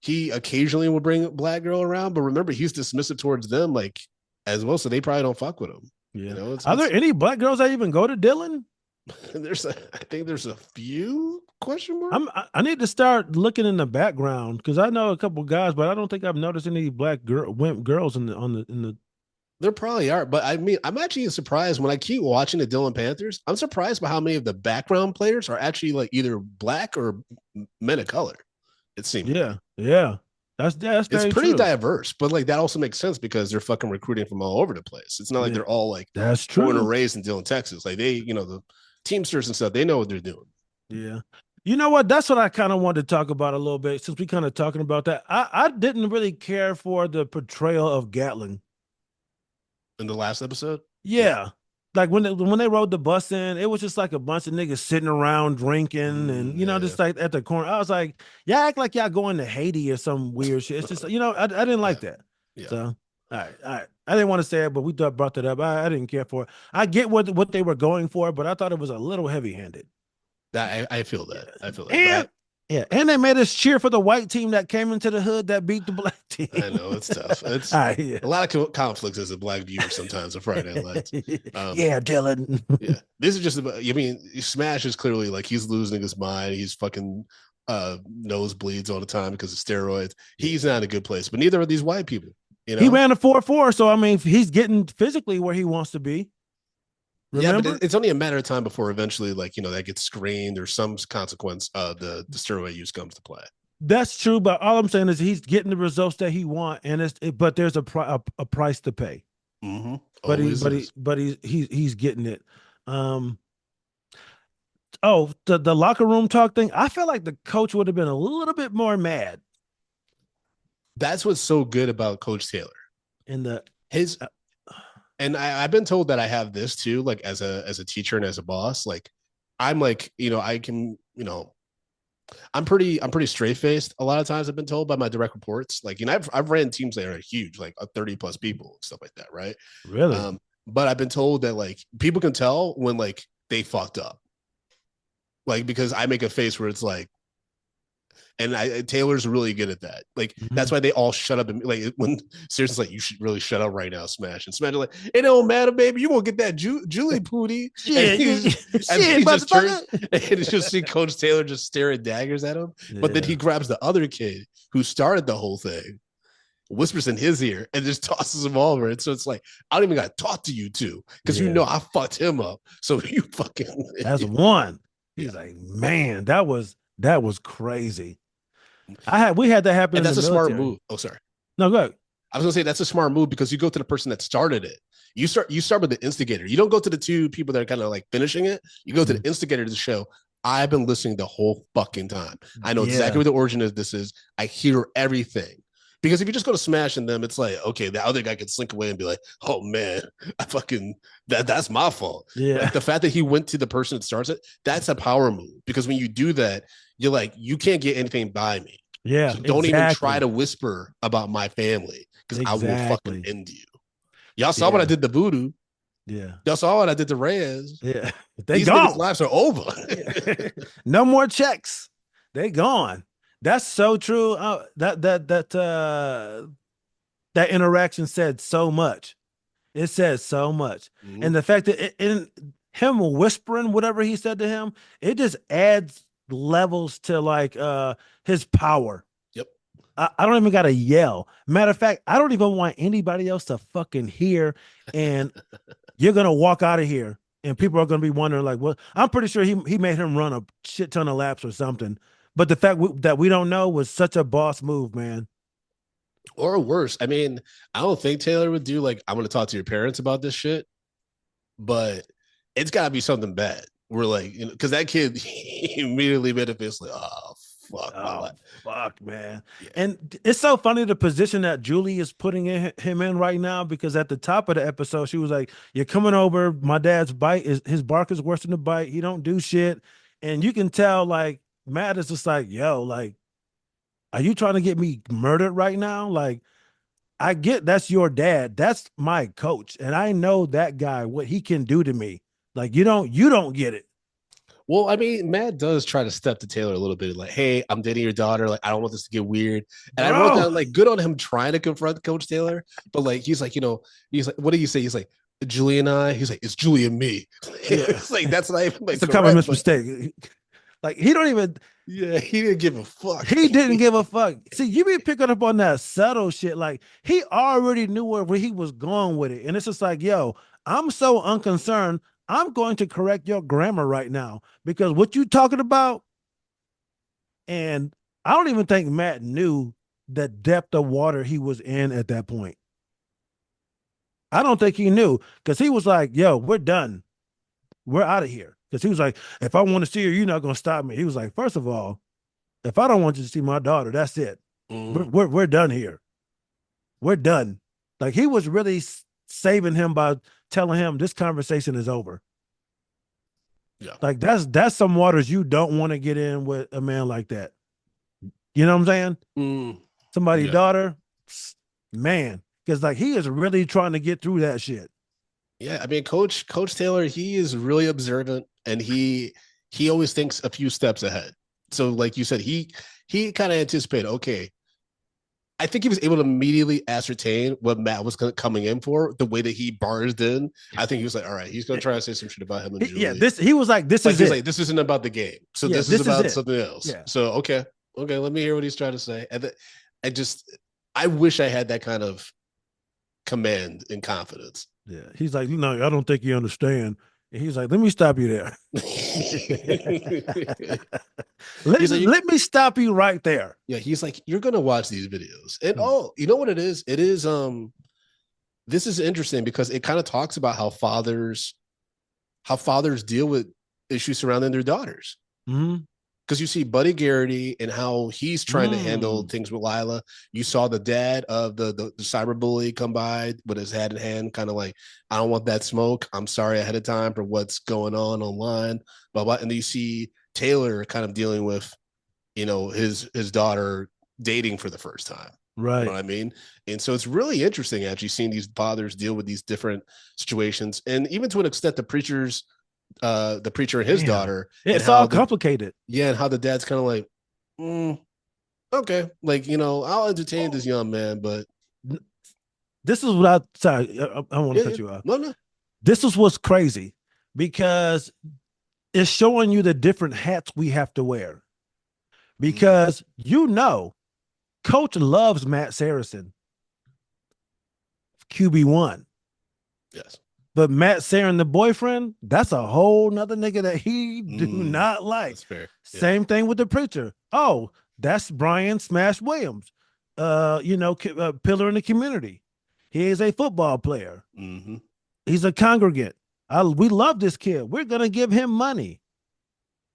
he occasionally will bring a black girl around, but remember, he's dismissive towards them, like as well. So they probably don't fuck with him. Yeah. It's, Are there any black girls that even go to Dillon? I think there's a few question mark. I need to start looking in the background because I know a couple guys, but I don't think I've noticed any black girls in the. There probably are, but I mean, I'm actually surprised when I keep watching the Dillon Panthers. I'm surprised by how many of the background players are actually like either black or men of color. It seems. Yeah. That's It's very pretty true. diverse, but like that also makes sense because they're fucking recruiting from all over the place. It's not like Yeah, they're all like that's born and true. raised in Dillon, Texas. Like the Teamsters and stuff, they know what they're doing. Yeah. You know what? That's what I kind of wanted to talk about a little bit since we kind of talking about that. I didn't really care for the portrayal of Gatling. In the last episode, Yeah. Like when they rode the bus in, it was just like a bunch of niggas sitting around drinking and yeah. just like at the corner. I was like, y'all act like y'all going to Haiti or some weird shit. It's just I didn't like that. Yeah. So all right. I didn't want to say it, but we brought that up. I didn't care for it. I get what they were going for, but I thought it was a little heavy handed. I feel that. I feel that. And yeah, and they made us cheer for the white team that came into the hood that beat the black team. I know it's tough. It's yeah. a lot of conflicts as a black viewer sometimes on Friday Night Lights. Yeah, Dillon. Yeah, this is just about. I mean, Smash is clearly like he's losing his mind. He's fucking nosebleeds all the time because of steroids. He's not in a good place. But neither are these white people. He ran a 4.4, so I mean, he's getting physically where he wants to be. Remember? Yeah, but it's only a matter of time before eventually, like that gets screened or some consequence. The steroid use comes to play. That's true, but all I'm saying is he's getting the results that he wants, and but there's a price to pay. Mm-hmm. But he's getting it. The locker room talk thing. I felt like the coach would have been a little bit more mad. That's what's so good about Coach Taylor. And and I've been told that I have this too, like as a teacher and as a boss. Like I'm like, I can, I'm pretty straight faced. A lot of times I've been told by my direct reports, like, I've ran teams that are huge, like 30 plus people and stuff like that, right? Really? But I've been told that like people can tell when like they fucked up, like because I make a face where it's like, and Taylor's really good at that. Like that's Mhm. why they all shut up and like when seriously like you should really shut up right now, Smash and Smash like it don't matter, baby. You gonna get that Julie Pooty, and Shit, he's and shit, he just turns motherfucker. and it's just see Coach Taylor just staring daggers at him. But then Yeah, he grabs the other kid who started the whole thing, whispers in his ear, and just tosses him over. And so it's like I don't even got to talk to you two because you yeah. know I fucked him up. So you fucking That's one. yeah. He's like, man, that was crazy. We had that happen And in the that's a smart military. move. Oh, sorry. No, go ahead. I was gonna say that's a smart move because you go to the person that started it. You start with the instigator. You don't go to the two people that are kind of like finishing it. You go to Mhm. the instigator to show I've been listening the whole fucking time. I know Yeah, exactly what the origin of this is. I hear everything. Because if you just go to smashing them, it's like, okay, the other guy could slink away and be like, oh man, I fucking that's my fault. yeah, Like the fact that he went to the person that starts it, that's a power move. Because when you do that, you're like, you can't get anything by me. yeah. So don't even try Exactly, to whisper about my family because I will fucking exactly. end you. Y'all saw what I Yeah, did to Voodoo. yeah, Y'all saw what I did to Reyes. yeah. They These niggas' gone. lives are over. No more checks. They gone. That's so true. That interaction said so much. It says so much. Mhm. And the fact that in him whispering whatever he said to him, it just adds levels to like his power. Yep. I don't even gotta yell. Matter of fact, I don't even want anybody else to fucking hear. And you're gonna walk out of here, and people are gonna be wondering, like, well, I'm pretty sure he made him run a shit ton of laps or something. But the fact that we don't know was such a boss move, man. Or worse. I mean, I don't think Taylor would do like, I'm going to talk to your parents about this shit, but it's got to be something bad. We're like, because that kid he immediately made a face like, oh, fuck my Oh life. fuck, man. Yeah. And it's so funny the position that Julie is putting him in right now, because at the top of the episode, she was like, you're coming over. My dad's bite is his bark is worse than the bite. He don't do shit. And you can tell like Matt is just like, yo, like, are you trying to get me murdered right now? Like, I get that's your dad. That's my coach. And I know that guy, what he can do to me. Like, you don't get it. Well, I mean, Matt does try to step to Taylor a little bit, like, "Hey, I'm dating your daughter. Like, I don't want this to get weird." And I wrote Bro. down, like, good on him trying to confront Coach Taylor, but like, he's like, he's like, "What do you say?" He's like, "Julie and I." He's like, "It's Julie and me." Yeah. It's like that's not even like It's a common correct, but mistake. Like he don't even yeah, he didn't give a fuck. he didn't give a fuck. See, you be picking up on that subtle shit. Like he already knew where he was going with it. And it's just like, yo, I'm so unconcerned. I'm going to correct your grammar right now because what you talking about, and I don't even think Matt knew the depth of water he was in at that point. I don't think he knew because he was like, yo, we're done. We're out of here. Because he was like, if I want to see her, you're not gonna stop me. He was like, first of all, if I don't want you to see my daughter, that's it. We're done here. We're done. Like he was really saving him by telling him this conversation is over. Yeah. Like that's some waters you don't want to get in with a man like that. You know what I'm saying? Mm, Somebody's yeah. daughter, man, because like he is really trying to get through that shit. Yeah, I mean, Coach Taylor, he is really observant, and he always thinks a few steps ahead. So, like you said, he kind of anticipated. Okay, I think he was able to immediately ascertain what Matt was coming in for. The way that he barged in, I think he was like, "All right, he's going to try to say some shit about him and Julie." Yeah, he was like, this like is he's it. like, "This isn't about the game. So Yeah, this is about it. something else." Yeah. So okay, let me hear what he's trying to say. And I wish I had that kind of command and confidence. Yeah. He's like, no, I don't think you understand. And he's like, let me stop you there. Let me stop you right there. Yeah, he's like, you're gonna watch these videos. And you know what it is? It is this is interesting because it kind of talks about how fathers deal with issues surrounding their daughters. Mm-hmm. Because you see Buddy Garrity and how he's trying to handle things with Lila. You saw the dad of the cyberbully come by with his hat in hand, kind of like, I don't want that smoke. I'm sorry ahead of time for what's going on online. Blah, blah. And then you see Taylor kind of dealing with his daughter dating for the first time. You know Right. what I mean? And so it's really interesting actually seeing these fathers deal with these different situations, and even to an extent, the preacher and his Damn. daughter, and It's how all complicated. and how the dad's kind of like, okay, like I'll entertain this young man, but This is what sorry, I want to cut you off. no, This is what's crazy because it's showing you the different hats we have to wear. Because Coach loves Matt Saracen, QB1. yes, But Matt Saracen, the boyfriend, that's a whole nother nigga that he do not like. that's fair. Yeah. Same thing with the preacher. Oh, that's Brian Smash Williams, pillar in the community. He is a football player. Mm-hmm. He's a congregant. We love this kid. We're gonna give him money.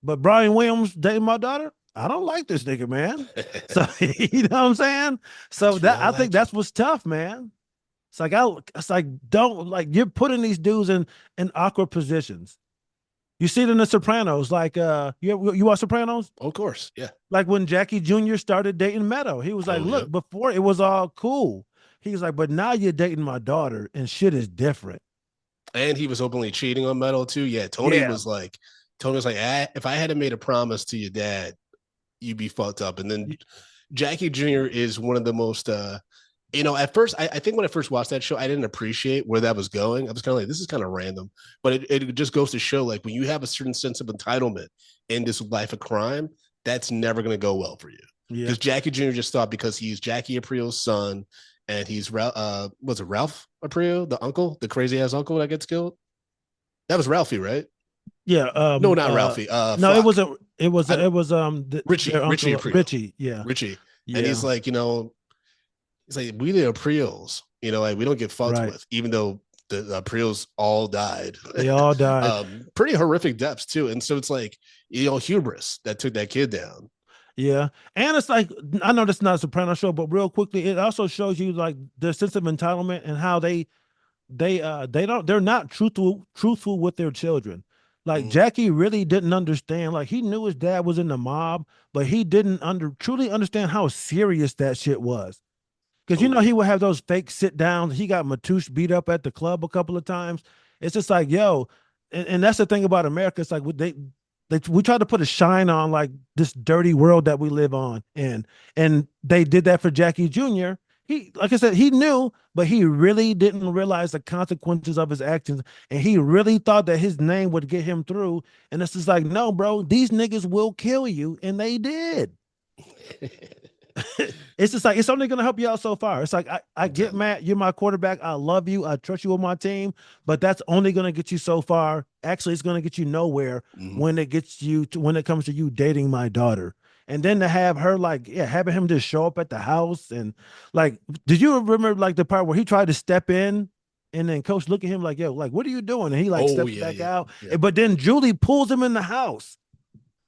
But Brian Williams dating my daughter, I don't like this nigga, man. So you know what I'm saying? So I think that's what's tough, man. It's like don't like you're putting these dudes in awkward positions. You see it in the Sopranos, like you watch Sopranos? Of course, yeah. Like when Jackie Jr. started dating Meadow, he was like, "Look, before it was all cool." He was like, "But now you're dating my daughter, and shit is different." And he was openly cheating on Meadow too. Yeah, Tony was like, if I hadn't made a promise to your dad, you'd be fucked up. And then Jackie Jr. is one of the most, at first, I think when I first watched that show, I didn't appreciate where that was going. I was kind of like, this is kind of random, but it just goes to show, like, when you have a certain sense of entitlement in this life of crime, that's never going to go well for you. Because Jackie Jr. just thought because he's Jackie April's son and he's was it Ralph Aprile, the uncle, the crazy ass uncle that gets killed? That was Ralphie, right? Yeah. No, not Ralphie. No, fuck. it wasn't. It was Richie Aprile. Richie, yeah. Richie. Yeah. And he's like, he's like, we the Apriles, like we don't get fucked with, even though the Apriles all died. They all died. Pretty horrific deaths too. And so it's like, hubris that took that kid down. Yeah. And it's like, I know that's not a Soprano show, but real quickly, it also shows you like their sense of entitlement and how they're not truthful with their children. Like Jackie really didn't understand. Like he knew his dad was in the mob, but he didn't truly understand how serious that shit was. Because he would have those fake sit downs. He got Matouche beat up at the club a couple of times. It's just like, yo, and that's the thing about America. It's like we try to put a shine on like this dirty world that we live on, and they did that for Jackie Jr. He, like I said, he knew, but he really didn't realize the consequences of his actions, and he really thought that his name would get him through. And it's just like, no, bro, these niggas will kill you, and they did. It's just like, it's only going to help you out so far. It's like, I get Matt, you're my quarterback. I love you. I trust you on my team, but that's only going to get you so far. Actually, it's going to get you nowhere when it comes to you dating my daughter. And then to have her having him just show up at the house and like, did you remember like the part where he tried to step in and then coach look at him like, yo, like, what are you doing? And he steps back out. Yeah. But then Julie pulls him in the house.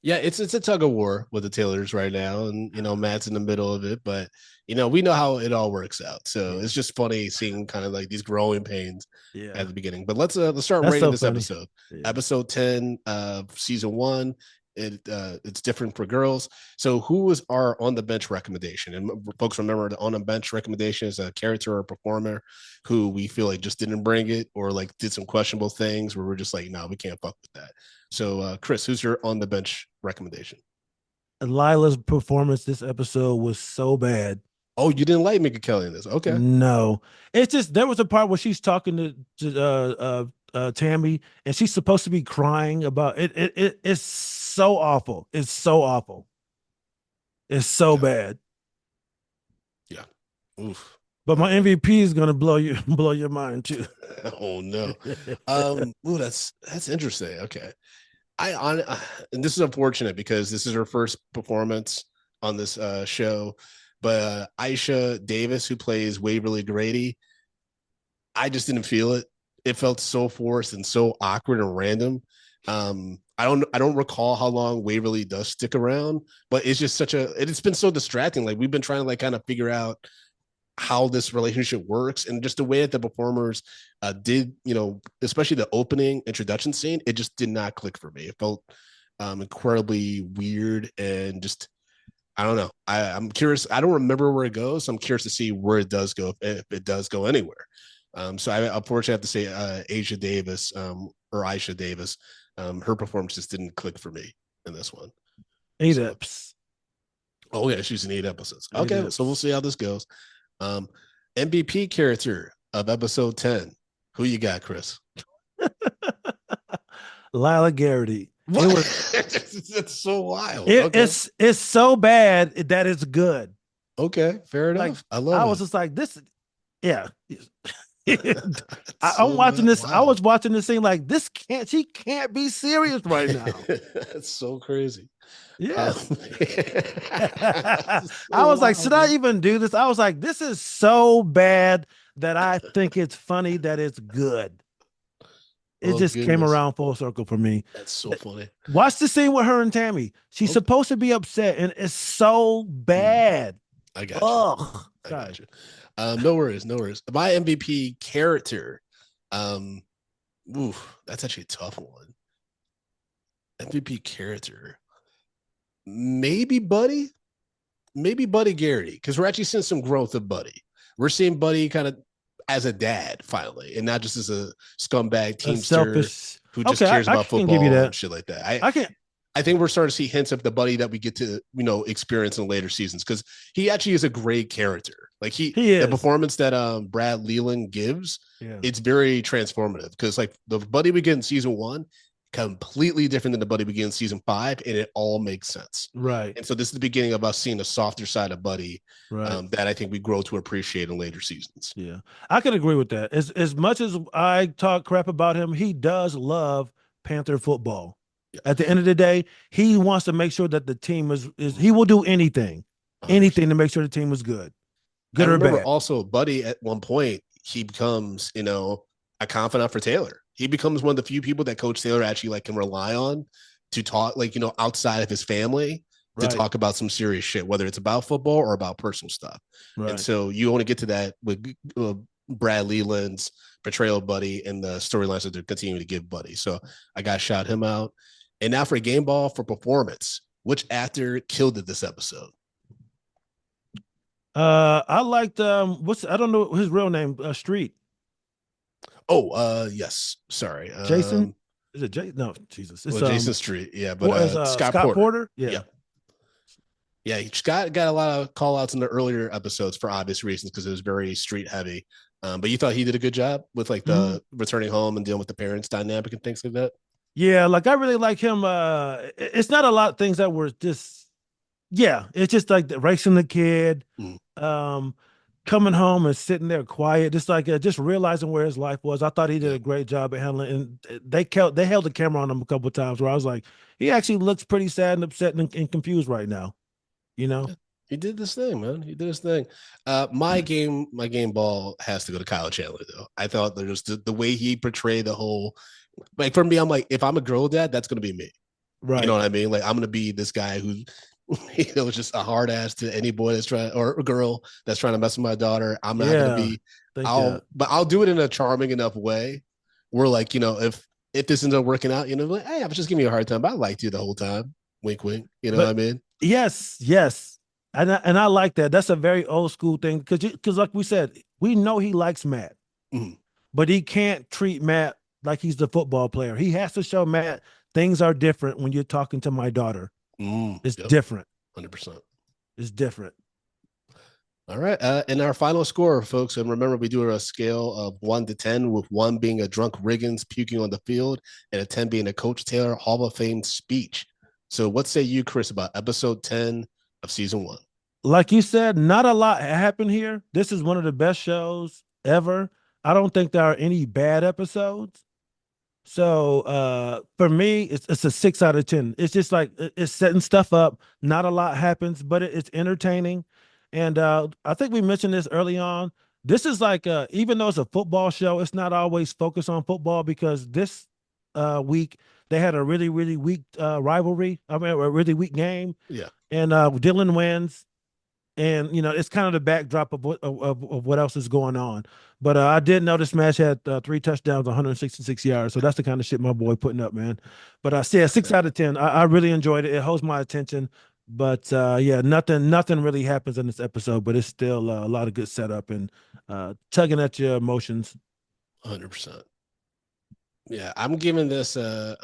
Yeah, it's a tug of war with the Taylors right now, and Matt's in the middle of it, but we know how it all works out. So it's just funny seeing kind of like these growing pains at the beginning. But let's start rating this episode. Yeah. Episode 10 of season 1. It's different for girls. So who was our on the bench recommendation? And folks, remember, the on the bench recommendation is a character or performer who we feel like just didn't bring it or like did some questionable things where we're just like, no, we can't fuck with that. So Chris, who's your on the bench recommendation? Lila's performance this episode was so bad. Oh, you didn't like Minka Kelly in this? Okay. No, it's just there was a part where she's talking to Tammy, and she's supposed to be crying about it. It's so awful. It's so awful. It's so bad. Yeah. Oof. But my MVP is gonna blow your mind too. Oh no. Ooh, that's interesting. Okay. And this is unfortunate because this is her first performance on this show. But Aisha Davis, who plays Waverly Grady, I just didn't feel it. It felt so forced and so awkward and random. I don't recall how long Waverly does stick around, but it's just it's been so distracting. Like we've been trying to like kind of figure out how this relationship works, and just the way that the performers did, especially the opening introduction scene, it just did not click for me. It felt incredibly weird and just I don't know. I'm curious. I don't remember where it goes. So I'm curious to see where it does go, if it does go anywhere. So I unfortunately have to say Aisha Davis, or Aisha Davis, her performance just didn't click for me in this one. Eight So, eps. oh yeah, she's in 8 episodes. Eight Okay, eps. so we'll see how this goes. MVP character of episode 10. Who you got, Chris? Lila Garrity. What? It was It's so wild. Okay. it's so bad that it's good. Okay, fair enough. Like I love I it. was just like this. Yeah. It's I'm so watching this. I wild. was watching this scene like this can't. She can't be serious right now. It's so crazy. Yeah. It's so I was like, wild, should I man. even do this? I was like, this is so bad that I think it's funny that it's good. It Oh, just came goodness. around full circle for me. That's so funny. Watch the scene with her and Tammy. She's Okay. supposed to be upset, and it's so bad. I got you. Ugh. I God. got you. No worries, no worries. My MVP character, that's actually a tough one. MVP character, maybe Buddy Garrity, because we're actually seeing some growth of Buddy. We're seeing Buddy kind of as a dad finally, and not just as a scumbag A teamster selfish. who just Okay, cares I about can football give you that. and shit like that. I can't. I think we're starting to see hints of the Buddy that we get to, experience in later seasons, because he actually is a great character. Like He the is. performance that Brad Leland gives, Yeah. it's very transformative, because like the Buddy we get in season 1, completely different than the Buddy we get in season 5, and it all makes sense. Right. And so this is the beginning of us seeing a softer side of Buddy, Right. that I think we grow to appreciate in later seasons. Yeah. I could agree with that. As much as I talk crap about him, he does love Panther football. Yeah. At the end of the day, he wants to make sure that the team is he will do anything to make sure the team is good. Good I or remember bad. also Buddy at one point, he becomes, a confidant for Taylor. He becomes one of the few people that Coach Taylor actually like can rely on to talk, like, outside of his family, to Right. talk about some serious shit, whether it's about football or about personal stuff. And Right. so you want to get to that with Brad Leland's portrayal of Buddy and the storylines that they're continuing to give Buddy. So I got to shout him out. And now for a game ball for performance, which actor killed it this episode? I liked I don't know his real name, Street. Oh, yes. Sorry. Jason? Is it Jason? No, Jesus. It's Jason Street. Yeah, but what is, Scott Porter. Yeah. Yeah. Yeah, he got a lot of call outs in the earlier episodes for obvious reasons, because it was very street heavy. But you thought he did a good job with like the returning home and dealing with the parents dynamic and things like that? Yeah, like I really like him. It's not a lot of things that were just, yeah, it's just like racing the kid, coming home and sitting there quiet, just like just realizing where his life was. I thought he did a great job at handling, and they held the camera on him a couple of times where I was like, he actually looks pretty sad and upset and confused right now. He did this thing, man. He did his thing. My game ball has to go to Kyle Chandler, though. I thought there's the way he portrayed the whole, like, for me, I'm like, if I'm a girl dad, that's gonna be me. Right. You know what I mean? Like, I'm gonna be this guy who, just a hard ass to any boy that's trying, or a girl that's trying to mess with my daughter. I'm not gonna be. But I'll do it in a charming enough way where, like, if this ends up working out, like, hey, I was just giving you a hard time, but I liked you the whole time. Wink, wink. You know what I mean? Yes. And I like that. That's a very old school thing, because like we said, we know he likes Matt, but he can't treat Matt like he's the football player. He has to show Matt things are different when you're talking to my daughter. It's different. 100%. It's different. All right. And our final score, folks, and remember, we do a scale of 1 to 10, with 1 being a drunk Riggins puking on the field and a 10 being a Coach Taylor Hall of Fame speech. So what say you, Chris, about episode 10 of season 1? Like you said, not a lot happened here. This is one of the best shows ever. I don't think there are any bad episodes. So for me, it's a 6 out of 10. It's just like it's setting stuff up. Not a lot happens, but it's entertaining. And I think we mentioned this early on. This is like, even though it's a football show, it's not always focused on football, because this week they had a really, really weak rivalry. I mean, a really weak game. Yeah. And Dylan wins. And, it's kind of the backdrop of what else is going on. But I did notice Smash had 3 touchdowns, 166 yards. So that's the kind of shit my boy putting up, man. But I say a 6 out of 10. I really enjoyed it. It holds my attention. But yeah, nothing really happens in this episode, but it's still a lot of good setup and tugging at your emotions. 100%. Yeah, I'm giving this a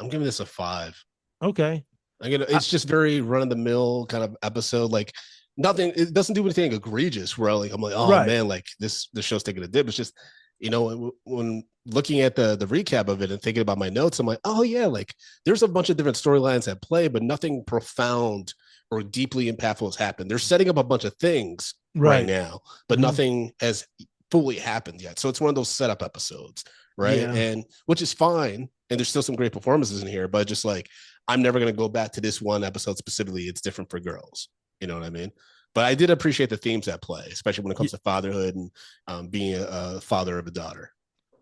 5. Okay. It's just very run of the mill kind of episode. Like nothing, it doesn't do anything egregious where like I'm like, oh Right. man, like the show's taking a dip. It's just, when looking at the recap of it and thinking about my notes, I'm like, oh yeah, like there's a bunch of different storylines at play, but nothing profound or deeply impactful has happened. They're setting up a bunch of things right Right. now, but Mhm. nothing has fully happened yet. So it's one of those setup episodes, right? Yeah. And which is fine. And there's still some great performances in here, but just like I'm never going to go back to this one episode specifically. It's different for girls. You know what I mean? But I did appreciate the themes at play, especially when it comes to fatherhood and being a father of a daughter.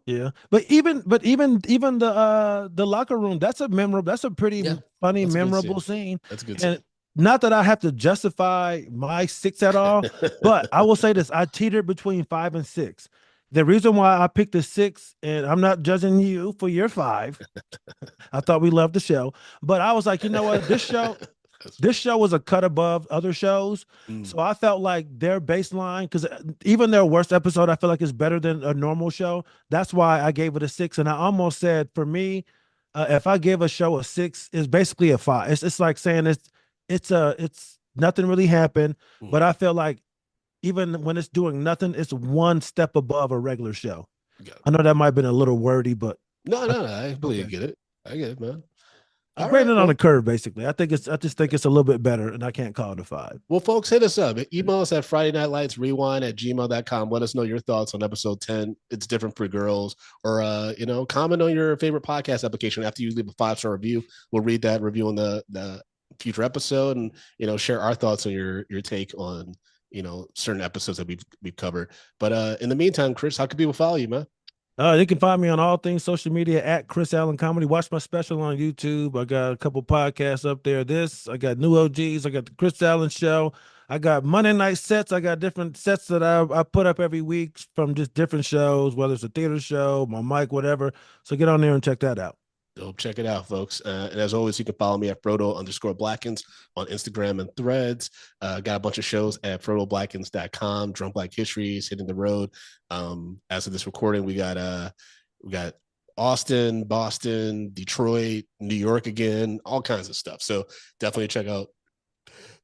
Yeah, but even the locker room, that's a pretty Yeah, funny, that's a good memorable scene. scene. That's a good And scene. not that I have to justify my 6 at all, but I will say this: I teetered between 5 and 6. The reason why I picked a 6, and I'm not judging you for your 5. I thought we loved the show, but I was like, you know what, this show was a cut above other shows. Mm, So I felt like their baseline, because even their worst episode, I feel like is better than a normal show. That's why I gave it a 6. And I almost said, for me, if I give a show a 6, it's basically a 5. It's like saying it's nothing really happened, mm. but I feel like even when it's doing nothing, it's one step above a regular show. Yeah. I know that might have been a little wordy, but No. I believe okay. you get it. I get it, man. I'm All grading right. it on Well, a curve, basically. I just think it's a little bit better, and I can't call it a 5. Well, folks, hit us up. Email us at Friday Night Lights Rewind at gmail.com. Let us know your thoughts on episode 10. It's different for girls. Or, comment on your favorite podcast application after you leave a 5-star review. We'll read that review on the future episode and, share our thoughts on your take on, certain episodes that we've covered. But in the meantime, Chris, how can people follow you, man? You can find me on all things social media at Chris Allen Comedy. Watch my special on YouTube. I got a couple podcasts up there. I got New OGs. I got the Chris Allen Show. I got Monday night sets. I got different sets that I put up every week from just different shows, whether it's a theater show, my mic, whatever. So get on there and check that out. So check it out, folks. And as always, you can follow me at Frodo_Blackens on Instagram and Threads. Got a bunch of shows at FrodoBlackens.com. Drunk Black Histories, Hitting the Road. As of this recording, we got Austin, Boston, Detroit, New York again, all kinds of stuff. So definitely check out.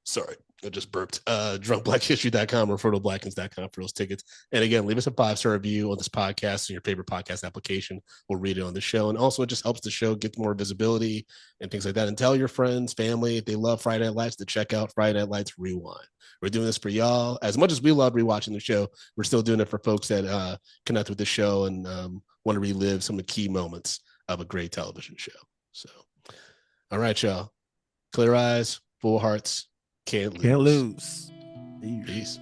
Sorry, I just burped. DrunkBlackHistory.com or PhotoBlackens.com for those tickets. And again, leave us a 5-star review on this podcast and your favorite podcast application. We'll read it on the show. And also, it just helps the show get more visibility and things like that. And tell your friends, family, if they love Friday Night Lights, to check out Friday Night Lights Rewind. We're doing this for y'all. As much as we love rewatching the show, we're still doing it for folks that connect with the show and want to relive some of the key moments of a great television show. So, all right, y'all. Clear eyes, full hearts. Can't lose. Can't lose. Peace.